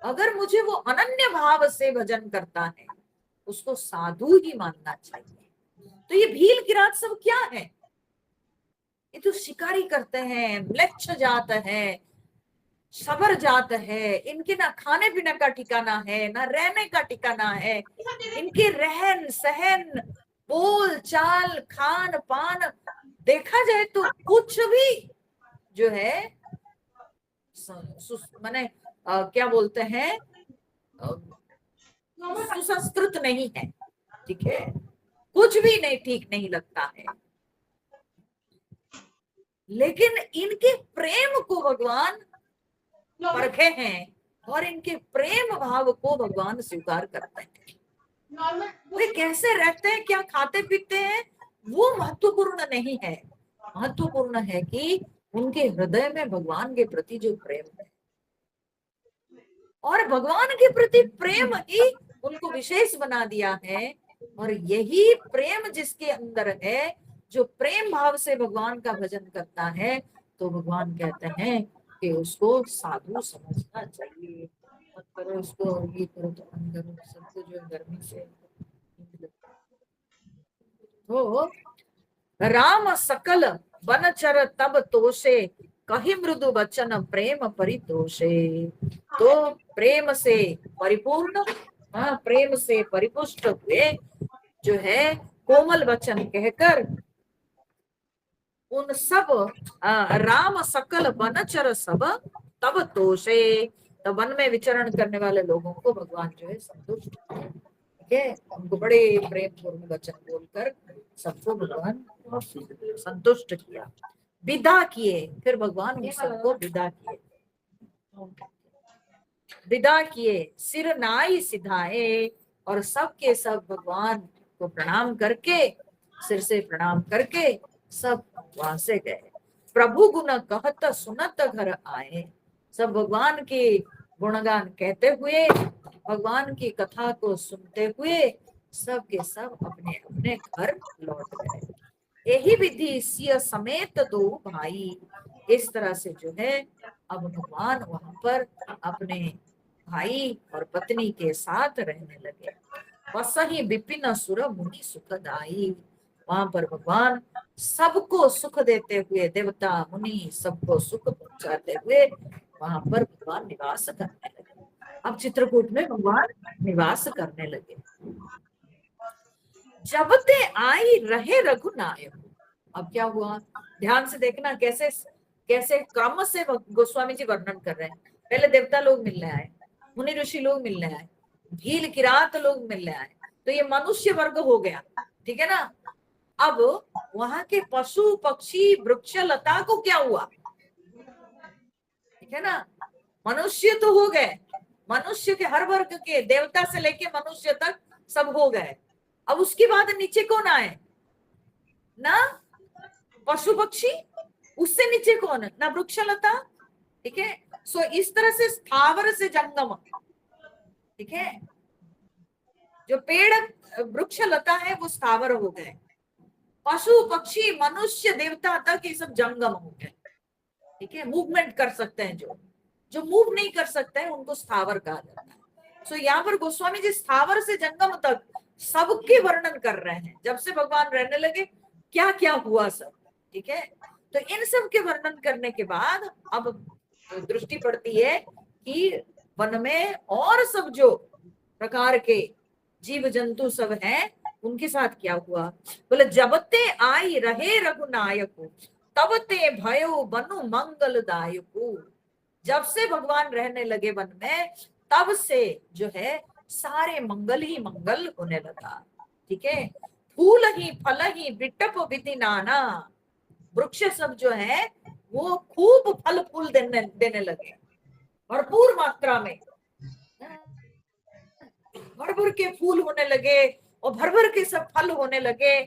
अगर मुझे वो अनन्य भाव से भजन करता है उसको साधु ही मानना चाहिए। तो ये भील किरात सब क्या है, ये तो शिकारी करते हैं, म्लेच्छ जात है, सबर जात है। इनके ना खाने पीने का ठिकाना है, ना रहने का ठिकाना है। इनके रहन सहन, बोल चाल, खान पान देखा जाए तो कुछ भी जो है माने क्या बोलते हैं, सुसंस्कृत नहीं है, ठीक है, कुछ भी नहीं ठीक नहीं लगता है, लेकिन इनके प्रेम को भगवान परखे हैं और इनके प्रेम भाव को भगवान स्वीकार करते हैं। वे कैसे रहते हैं, क्या खाते पीते हैं, वो महत्वपूर्ण नहीं है, महत्वपूर्ण है कि उनके हृदय में भगवान के प्रति जो प्रेम है, और भगवान के प्रति प्रेम ही उनको विशेष बना दिया है। और यही प्रेम जिसके अंदर है, जो प्रेम भाव से भगवान का भजन करता है, तो भगवान कहते हैं कि उसको साधु समझना चाहिए। मत करो उसको, ये करो तो करो, सबको जो है गर्मी से। तो राम सकल बनचर तब तोषे, कही मृदु वचन प्रेम परितोषे। तो प्रेम से परिपूर्ण, प्रेम से परिपुष्ट हुए जो है कोमल वचन कहकर उन सब राम सकल बनचर सब तब तोषे, तो वन में विचरण करने वाले लोगों को भगवान जो है संतुष्ट, ठीक है, उनको बड़े प्रेम पूर्ण वचन बोलकर सबको भगवान संतुष्ट किया, विदा किए। फिर भगवान उन सबको विदा किए, विदा किए, सिर नाई सिधाए, और सब के सब भगवान को प्रणाम करके, सिर से प्रणाम करके सब वहां से गए। प्रभु गुण कहत सुनत घर आए, सब भगवान के गुणगान कहते हुए, भगवान की कथा को सुनते हुए सब के सब अपने अपने घर लौट गए। यही विधि सिय समेत दो भाई, इस तरह से जो है अब भगवान वहां पर अपने भाई और पत्नी के साथ रहने लगे। वसहि विपिन सुर मुनि सुखदाई, वहां पर भगवान सबको सुख देते हुए, देवता मुनि सबको सुख पहुंचाते हुए वहां पर भगवान निवास करने लगे। अब चित्रकूट में भगवान निवास करने लगे। जब ते आई रहे रघुनायक, अब क्या हुआ, ध्यान से देखना कैसे कैसे क्रम से गोस्वामी जी वर्णन कर रहे हैं। पहले देवता लोग मिलने आए, मुनि ऋषि लोग मिलने आए, भील किरात लोग मिलने आए, तो ये मनुष्य वर्ग हो गया, ठीक है ना। अब वहां के पशु पक्षी वृक्ष लता को क्या हुआ, ठीक है ना, मनुष्य तो हो गए, मनुष्य के हर वर्ग के, देवता से लेके मनुष्य तक सब हो गए। अब उसके बाद नीचे कौन आए ना, पशु पक्षी, उससे नीचे कौन, ना वृक्ष लता, ठीक है। सो इस तरह से स्थावर से जंगम, ठीक है, जो पेड़ वृक्ष लता है वो स्थावर हो गए, पशु पक्षी मनुष्य देवता तक ये सब जंगम हो गए, ठीक है, मूवमेंट कर सकते हैं, जो जो मूव नहीं कर सकते हैं उनको स्थावर कहा जाता है। सो यहाँ पर गोस्वामी जी स्थावर से जंगम तक सबके वर्णन कर रहे हैं, जब से भगवान रहने लगे क्या क्या हुआ सब, ठीक है। तो इन सब के वर्णन करने के बाद अब दृष्टि पड़ती है कि वन में और सब जो प्रकार के जीव जंतु सब हैं उनके साथ क्या हुआ। बोले जब ते आई रहे रघुनायक, तब ते भयो बनु मंगलदायक। जब से भगवान रहने लगे वन में, तब से जो है सारे मंगल ही मंगल होने लगा, ठीक है। फूल ही फल ही विटप विधि नाना, वृक्ष सब जो है वो खूब फल फूल देने लगे, भरपूर मात्रा में, भर भर के फूल होने लगे और भर भर के सब फल होने लगे।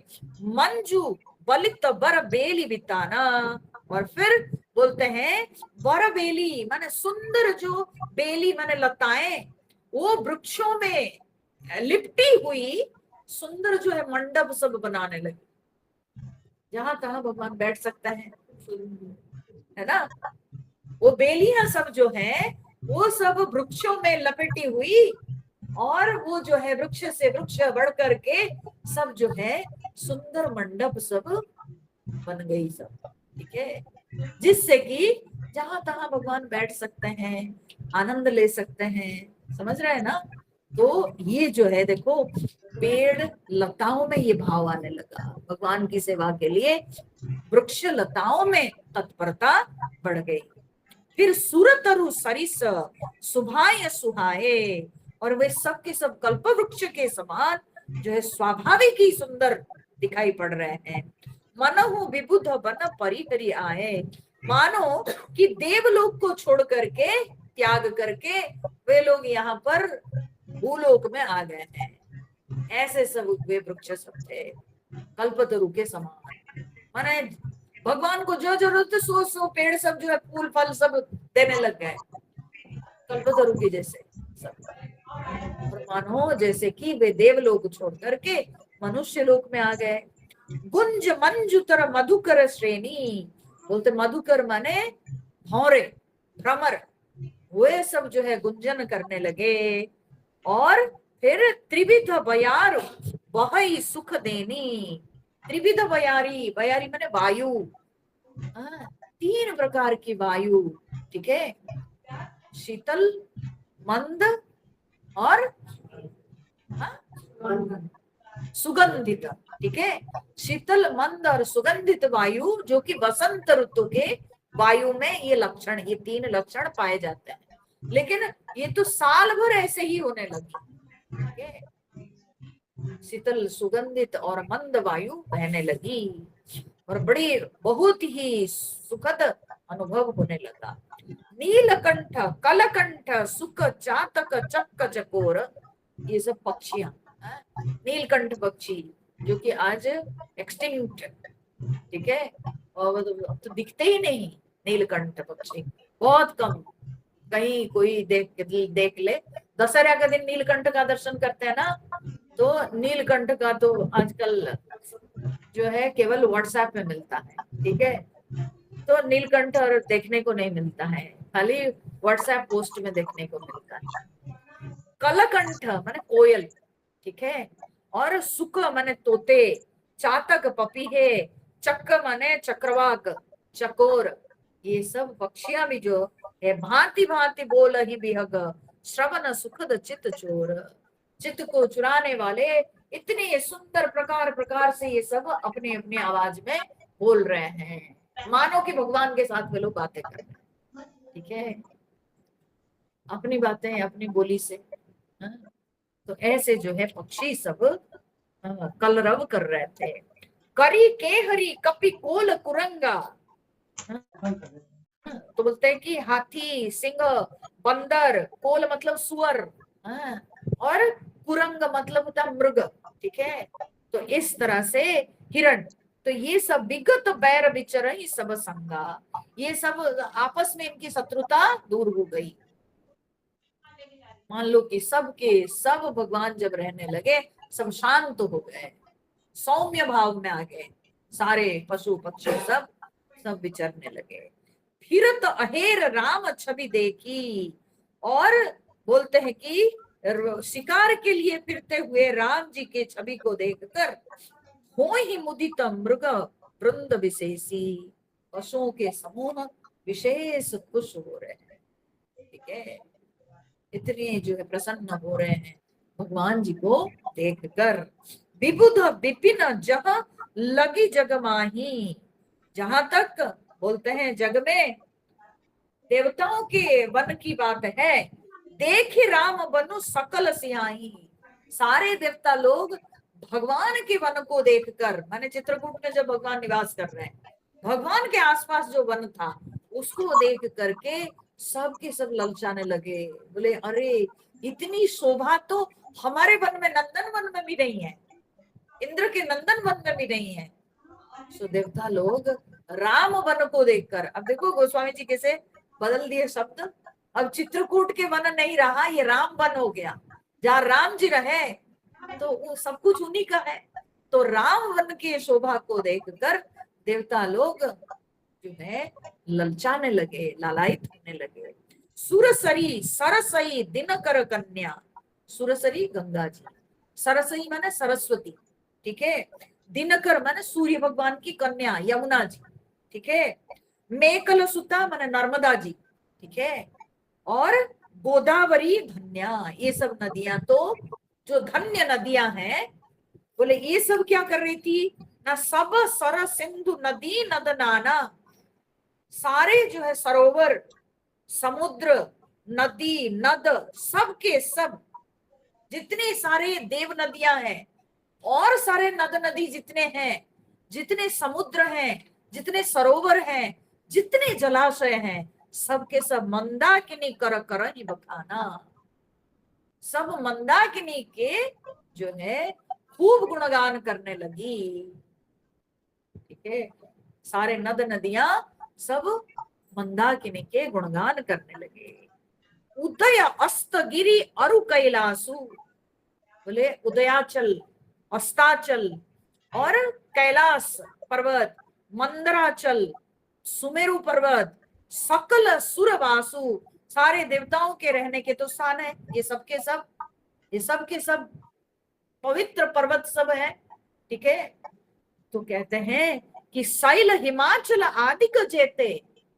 मंजू बलित बर बेली बिताना, और फिर बोलते हैं बर बेली माने सुंदर, जो बेली माने लताएं, वो वृक्षों में लिपटी हुई सुंदर जो है मंडप सब बनाने लगे, जहां तहां भगवान बैठ सकता है ना। वो बेलियां सब जो है वो सब वृक्षों में लपेटी हुई, और वो जो है वृक्ष से वृक्ष बढ़ करके सब जो है सुंदर मंडप सब बन गई सब, ठीक है, जिससे कि जहां तहां भगवान बैठ सकते हैं, आनंद ले सकते हैं, समझ रहे हैं ना। तो ये जो है देखो, पेड़ लताओं में ये भाव आने लगा, भगवान की सेवा के लिए वृक्ष लताओं में तत्परता बढ़ गई। फिर सुरतरु सरिस सुभाय सुहाए, और वे सब के सब कल्प वृक्ष के समान जो है स्वाभाविक ही सुंदर दिखाई पड़ रहे हैं। मनहु विबुध वन परिहरि आए, मानो कि देवलोक को छोड़ करके, त्याग करके वे लोग यहाँ पर भूलोक में आ गए हैं। ऐसे सब वे वृक्ष सब थे कल्पतरु के समान। माने भगवान को जो जरूरत है सो पेड़ सब जो है फूल फल सब देने लग गए कल्पतरु के जैसे सब। और मानो जैसे कि वे देवलोक छोड़ करके मनुष्य लोक में आ गए। गुंज मंजुतर मधुकर श्रेणी, बोलते मधुकर माने भौरे भ्रमर, वे सब जो है गुंजन करने लगे। और फिर त्रिविध बयार वही सुख देनी, त्रिविध बयारी, बयारी माने वायु, 3 प्रकार की वायु, ठीक है, शीतल मंद और सुगंधित, ठीक है, शीतल मंद और सुगंधित वायु, जो कि वसंत ऋतु के वायु में ये लक्षण, ये 3 लक्षण पाए जाते हैं। लेकिन ये तो साल भर ऐसे ही होने लगी, ठीक है, शीतल सुगंधित और मंद वायु बहने लगी और बड़ी बहुत ही सुखद अनुभव होने लगा। नीलकंठ कलकंठ सुख चातक चक्क चकोर, ये सब पक्षियां, नीलकंठ पक्षी जो कि आज एक्सटिंक्ट, ठीक है, और अब तो दिखते ही नहीं नीलकंठ पक्षी, बहुत कम, कहीं कोई देख ले। दशहरा का दिन नीलकंठ का दर्शन करते हैं ना, तो नीलकंठ का तो आजकल जो है केवल व्हाट्सएप में मिलता है, ठीक है, तो नीलकंठ और देखने को नहीं मिलता है, खाली व्हाट्सएप पोस्ट में देखने को मिलता है। कलकंठ माने कोयल, ठीक है, और सुक माने तोते, चातक पपीहे, चक्क माने चक्रवाक चकोर, ये सब पक्षियां भी जो है भांति भांति बोल ही बिहग, श्रवण सुखद चित चोर, चित्त को चुराने वाले इतने सुंदर प्रकार प्रकार से ये सब अपने अपने आवाज में बोल रहे हैं, मानो कि भगवान के साथ वे लोग बातें कर रहे हैं, ठीक है, अपनी बातें अपनी बोली से। तो ऐसे जो है पक्षी सब कलरव कर रहे थे। करी के हरी कपि कोल कुरंगा, तो बोलते हैं कि हाथी, सिंह, बंदर, कोल मतलब सुअर, और कुरंग मतलब होता है मृग, ठीक है, तो इस तरह से हिरण, तो ये सब विगत बैर विचर ही सब संगा, ये सब आपस में इनकी शत्रुता दूर हो गई। मान लो कि सब के सब भगवान जब रहने लगे सब शांत हो गए, सौम्य भाव में आ गए, सारे पशु पक्षी सब सब विचरने लगे। फिरत अहेर राम छवि देखी, और बोलते हैं कि शिकार के लिए फिरते हुए राम जी के छवि को देखकर हो ही मुदित मृग वृंद विशेषी, पशुओं के समूह विशेष खुश हो रहे हैं, ठीक है, इतने जो है प्रसन्न हो रहे हैं भगवान जी को देखकर। विबुध विपिन जहाँ लगी जग माही, जहां तक बोलते हैं जग में देवताओं के वन की बात है, देख राम बनु सकल सियाही, सारे देवता लोग भगवान के वन को देखकर, माने चित्रकूट में जब भगवान निवास कर रहे हैं, भगवान के आसपास जो वन था उसको देख करके सब के सब ललचाने लगे, बोले अरे इतनी शोभा तो हमारे वन में, नंदन वन में भी नहीं है, इंद्र के नंदन वन में भी नहीं है। सो देवता लोग राम वन को देखकर, अब देखो गोस्वामी जी कैसे बदल दिए शब्द, अब चित्रकूट के वन नहीं रहा, ये राम वन हो गया, जहाँ राम जी रहे तो वो सब कुछ उन्हीं का है, तो राम वन की शोभा को देखकर देवता लोग जो है ललचाने लगे, लालायित होने लगे। सुरसरी सरसई दिनकर कन्या, सुरसरी गंगा जी, सरसई माने सरस्वती, ठीक है, दिनकर माने सूर्य भगवान की कन्या यमुना जी, ठीक है, मेकल सुता माने नर्मदा जी, ठीक है, और गोदावरी धन्या, ये सब नदियां तो जो धन्य नदियां हैं, बोले ये सब क्या कर रही थी ना, सब सर सिंधु नदी नद नाना, सारे जो है सरोवर, समुद्र, नदी, नद, सब के सब जितने सारे देव नदियां हैं और सारे नद नदी जितने हैं, जितने समुद्र हैं, जितने सरोवर हैं, जितने जलाशय हैं, सबके सब मंदाकिनी कर कर ही बखाना। सब मंदाकिनी के जो है खूब गुणगान करने लगी। ठीक है, सारे नद नदियां सब मंदाकिनी के गुणगान करने लगे। उदय अस्त गिरी अरु कैलासु, बोले उदयाचल, अस्ताचल और कैलाश पर्वत, मंदराचल, सुमेरु पर्वत, सकल सुरवासु, सारे देवताओं के रहने के तो स्थान है ये सब के सब, ये सब के सब पवित्र पर्वत सब है। ठीक है, तो कहते हैं कि शैल हिमाचल आदि को जेते,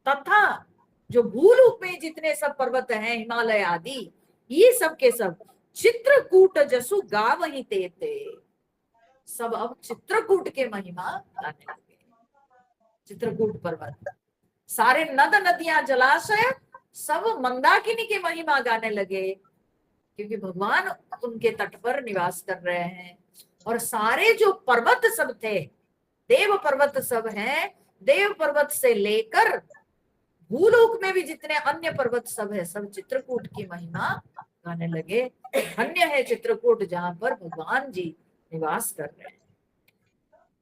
तथा जो भूलोक में जितने सब पर्वत हैं हिमालय आदि, ये सब के सब चित्रकूट जसु गाव ही तेते, सब अब चित्रकूट के महिमा गाने लगे। चित्रकूट पर्वत, सारे नद नदियां जलाशय सब मंदाकिनी के महिमा गाने लगे, क्योंकि भगवान उनके तट पर निवास कर रहे हैं। और सारे जो पर्वत सब थे, देव पर्वत सब हैं, देव पर्वत से लेकर भूलोक में भी जितने अन्य पर्वत सब है, सब चित्रकूट की महिमा गाने लगे। धन्य है चित्रकूट जहां पर भगवान जी निवास कर रहे हैं।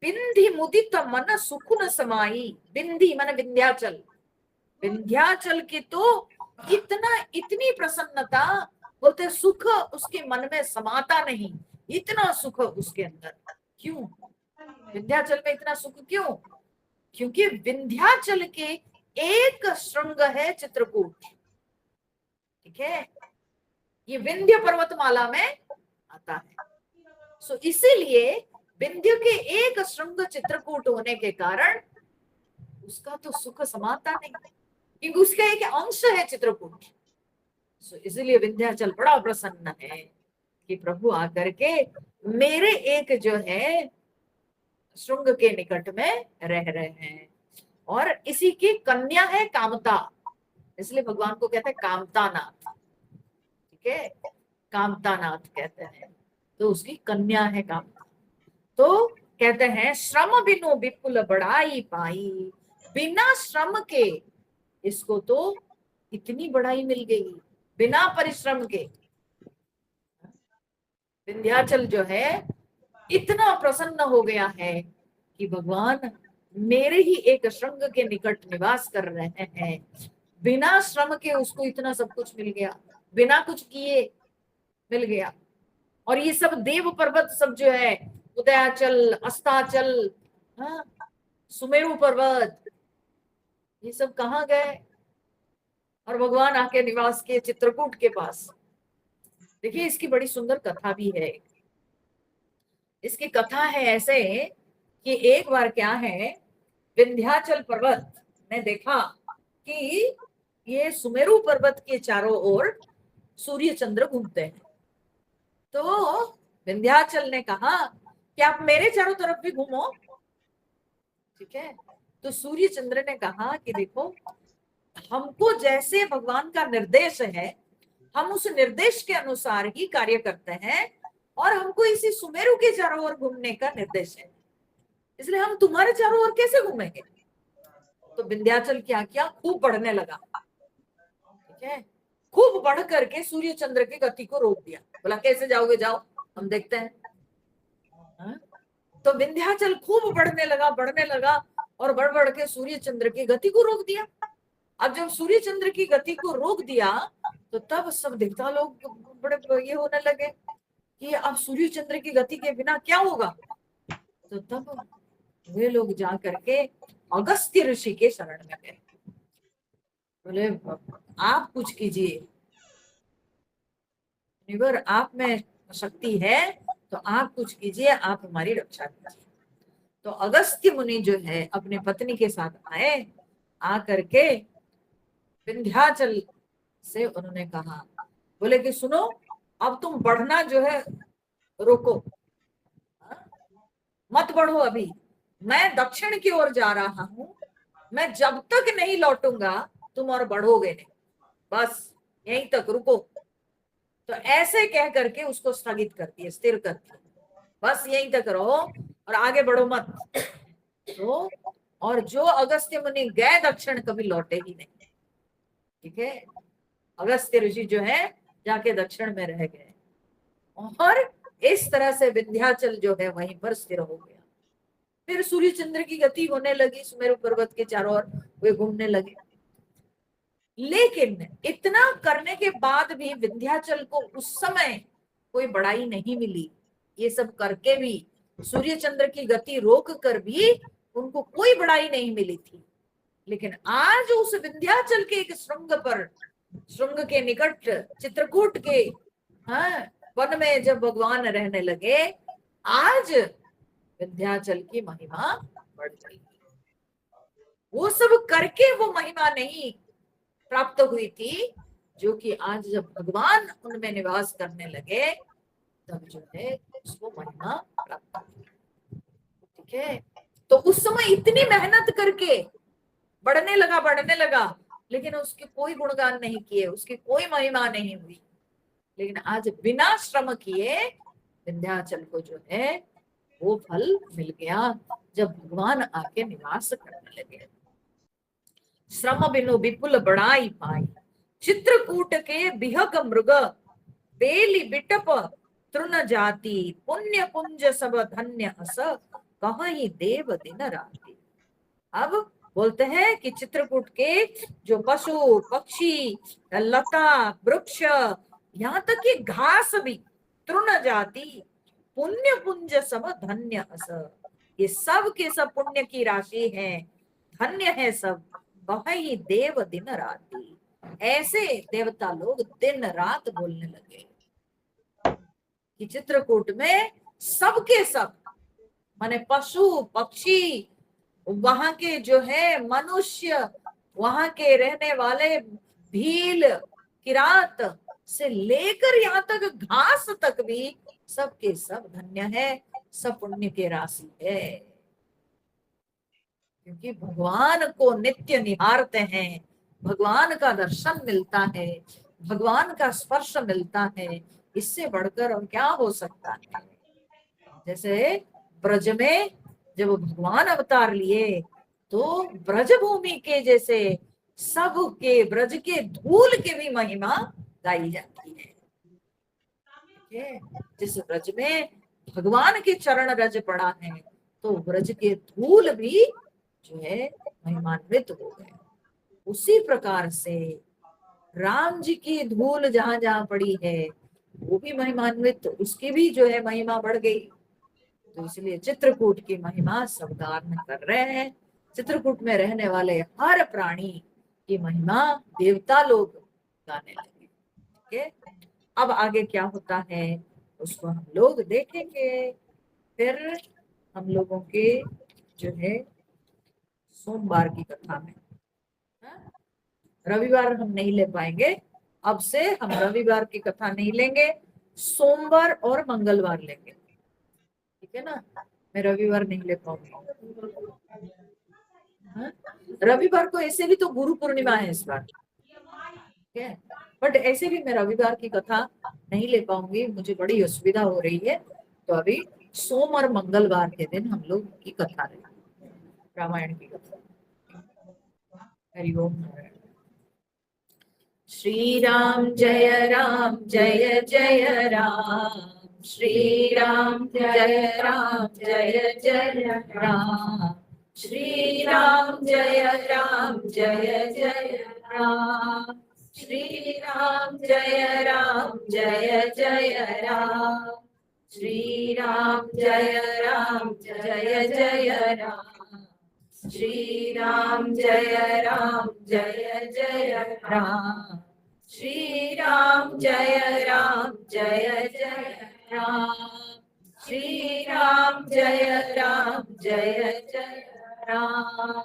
बिंदी मुदित मन सुकुन समाई, बिंदी मन विंध्याचल, विंध्याचल की तो इतनी प्रसन्नता, बोलते सुख उसके मन में समाता नहीं, इतना सुख उसके अंदर। क्यों विंध्याचल में इतना सुख क्यों? क्योंकि विंध्याचल के एक श्रृंग है चित्रकूट। ठीक है, ये विंध्य पर्वतमाला में आता है। सो इसीलिए विंध्य के एक श्रृंग चित्रकूट होने के कारण उसका तो सुख समाता नहीं, क्योंकि उसका एक अंश है चित्रकूट। सो इसीलिए विंध्याचल बड़ा प्रसन्न है कि प्रभु आकर के मेरे एक जो है श्रृंग के निकट में रह रहे हैं। और इसी की कन्या है कामता, इसलिए भगवान को कहते हैं कामतानाथ। ठीक है, कामतानाथ कहते हैं, तो उसकी कन्या है कामता। तो कहते हैं श्रम बिनु विपुल बढ़ाई पाई, बिना श्रम के इसको तो इतनी बढ़ाई मिल गई, बिना परिश्रम के। विंध्याचल जो है इतना प्रसन्न हो गया है कि भगवान मेरे ही एक श्रृंग के निकट निवास कर रहे हैं, बिना श्रम के उसको इतना सब कुछ मिल गया, बिना कुछ किए मिल गया। और ये सब देव पर्वत सब जो है, उदयाचल, अस्ताचल, हाँ, सुमेरु पर्वत, ये सब कहाँ गए? और भगवान आके निवास किए चित्रकूट के पास। देखिए इसकी बड़ी सुंदर कथा भी है। इसकी कथा है ऐसे कि एक बार क्या है, विंध्याचल पर्वत ने देखा कि ये सुमेरु पर्वत के चारों ओर सूर्य चंद्र घूमते हैं। तो विंध्याचल ने कहा कि आप मेरे चारों तरफ भी घूमो। ठीक है, तो सूर्य चंद्र ने कहा कि देखो हमको जैसे भगवान का निर्देश है, हम उस निर्देश के अनुसार ही कार्य करते हैं, और हमको इसी सुमेरु के चारों ओर घूमने का निर्देश है, इसलिए हम तुम्हारे चारों ओर कैसे घूमेंगे? तो विंध्याचल क्या किया, खूब बढ़ने लगा। ठीक है, खूब बढ़ करके सूर्य चंद्र की गति को रोक दिया। बोला कैसे जाओगे, जाओ हम देखते हैं। हाँ? तो विंध्याचल खूब बढ़ने लगा और बढ़ बढ़ के सूर्य चंद्र की गति को रोक दिया। अब जब सूर्य चंद्र की गति को रोक दिया तो तब सब देवता लोग बड़े ये होने लगे कि अब सूर्य चंद्र की गति के बिना क्या होगा। तो तब वे लोग जा करके अगस्त्य ऋषि के शरण में गए। बोले आप कुछ कीजिए, निवर आप में शक्ति है तो आप कुछ कीजिए, आप हमारी रक्षा कीजिए। तो अगस्त्य मुनि जो है अपने पत्नी के साथ आए, आ करके विंध्याचल से उन्होंने कहा, बोले कि सुनो अब तुम बढ़ना जो है रोको, मत बढ़ो, अभी मैं दक्षिण की ओर जा रहा हूं, मैं जब तक नहीं लौटूंगा तुम और बढ़ोगे नहीं, बस यहीं तक रुको। तो ऐसे कह करके उसको स्थगित करती है, स्थिर करती है, बस यहीं तक रहो और आगे बढ़ो मत। तो और जो अगस्त्य मुनि गए दक्षिण कभी लौटे ही नहीं। ठीक है, अगस्त्य ऋषि जो है जाके दक्षिण में रह गए और इस तरह से विंध्याचल जो है वहीं पर स्थिर हो गया। फिर सूर्य चंद्र की गति होने लगी, सुमेरु पर्वत के चारों ओर वे घूमने लगे। लेकिन इतना करने के बाद भी विंध्याचल को उस समय कोई बड़ाई नहीं मिली। ये सब करके भी, सूर्य चंद्र की गति रोक कर भी उनको कोई बड़ाई नहीं मिली थी। लेकिन आज उस विंध्याचल के एक श्रृंग पर, श्रृंग के निकट चित्रकूट के वन में जब भगवान रहने लगे, आज विंध्याचल की महिमा बढ़ गई। वो सब करके वो महिमा नहीं प्राप्त हुई थी जो कि आज जब भगवान उनमें निवास करने लगे तब जो है उसको महिमा प्राप्त हुई। ठीक है, तो उस समय इतनी मेहनत करके बढ़ने लगा, लेकिन उसके कोई गुणगान नहीं किए, उसकी कोई महिमा नहीं हुई। लेकिन आज बिना श्रम किए विंध्याचल को जो है वो फल मिल गया जब भगवान आके निवास करने लगे। श्रम बिनु विपुल बढ़ाई पाई, चित्रकूट के बिहक मृग, बेली बिटप तृण जाति, पुण्य पुंज सब धन्य अस, कहीं देव दिन राति। अब बोलते हैं कि चित्रकूट के जो पशु पक्षी, लता वृक्ष, यहाँ तक कि घास भी, तृण जाति, पुण्य पुंज सब धन्य अस, ये सब के सब पुण्य की राशि है, धन्य है सब, वही देव दिन राति। ऐसे देवता लोग दिन रात बोलने लगे कि चित्रकूट में सबके सब, माने पशु पक्षी, वहां के जो है मनुष्य, वहां के रहने वाले भील किरात से लेकर यहाँ तक घास तक भी सबके सब धन्य है, सब पुण्य की राशि है। क्योंकि भगवान को नित्य निहारते हैं, भगवान का दर्शन मिलता है, भगवान का स्पर्श मिलता है, इससे बढ़कर और क्या हो सकता है। जैसे ब्रज में जब भगवान अवतार लिए तो ब्रज भूमि के जैसे सब के ब्रज के धूल के भी महिमा गाई जाती है। जिस ब्रज में भगवान के चरण रज पड़ा है तो ब्रज के धूल भी जो है महिमान्वित हो गए। उसी प्रकार से राम जी की धूल जहां जहां पड़ी है वो भी महिमान्वित, उसकी भी जो है महिमा बढ़ गई। तो इसलिए चित्रकूट की महिमा सब गान कर रहे हैं। चित्रकूट में रहने वाले हर प्राणी की महिमा देवता लोग गाने लगे। ठीक है, अब आगे क्या होता है उसको हम लोग देखेंगे। फिर हम लोगों के जो है सोमवार की कथा में, रविवार हम नहीं ले पाएंगे, अब से हम रविवार की कथा नहीं लेंगे, सोमवार और मंगलवार लेंगे। ठीक है ना, मैं रविवार नहीं ले पाऊंगी। रविवार को ऐसे भी तो गुरु पूर्णिमा है इस बार, ठीक है, बट ऐसे भी मैं रविवार की कथा नहीं ले पाऊंगी, मुझे बड़ी असुविधा हो रही है। तो अभी सोम और मंगलवार के दिन हम लोग की कथा लेंगे, रामायण की कथा। हरिओम। श्री राम जय जय राम, श्री राम जय जय राम, श्री राम जय जय राम, श्री राम जय जय राम, श्री राम जय जय राम, श्री राम जय जय राम, श्री राम जय जय राम, श्री राम जय जय राम,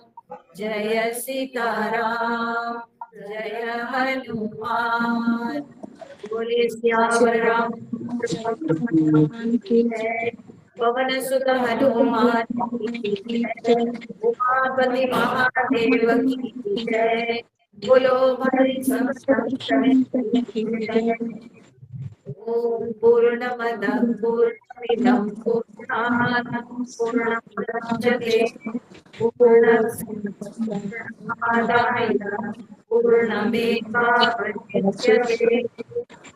जय सीताराम, जय हनुमान, बोले श्याम राम की जय, पवन सुत हनुमान की जय, उमापति महादेव की जय, बोलो हरि की जय। ओम पूर्णमद पूर्णमिदं पूर्णात् पूर्णमुदच्यते पूर्णमादाय पूर्णमेवावशिष्यते।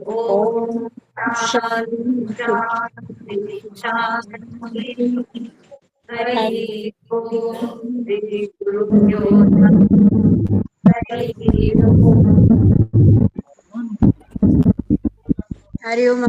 ओम शांति शांति शांति। हरि ओम श्री गुरुभ्यो नमः। हरि ओम। हरि ओम।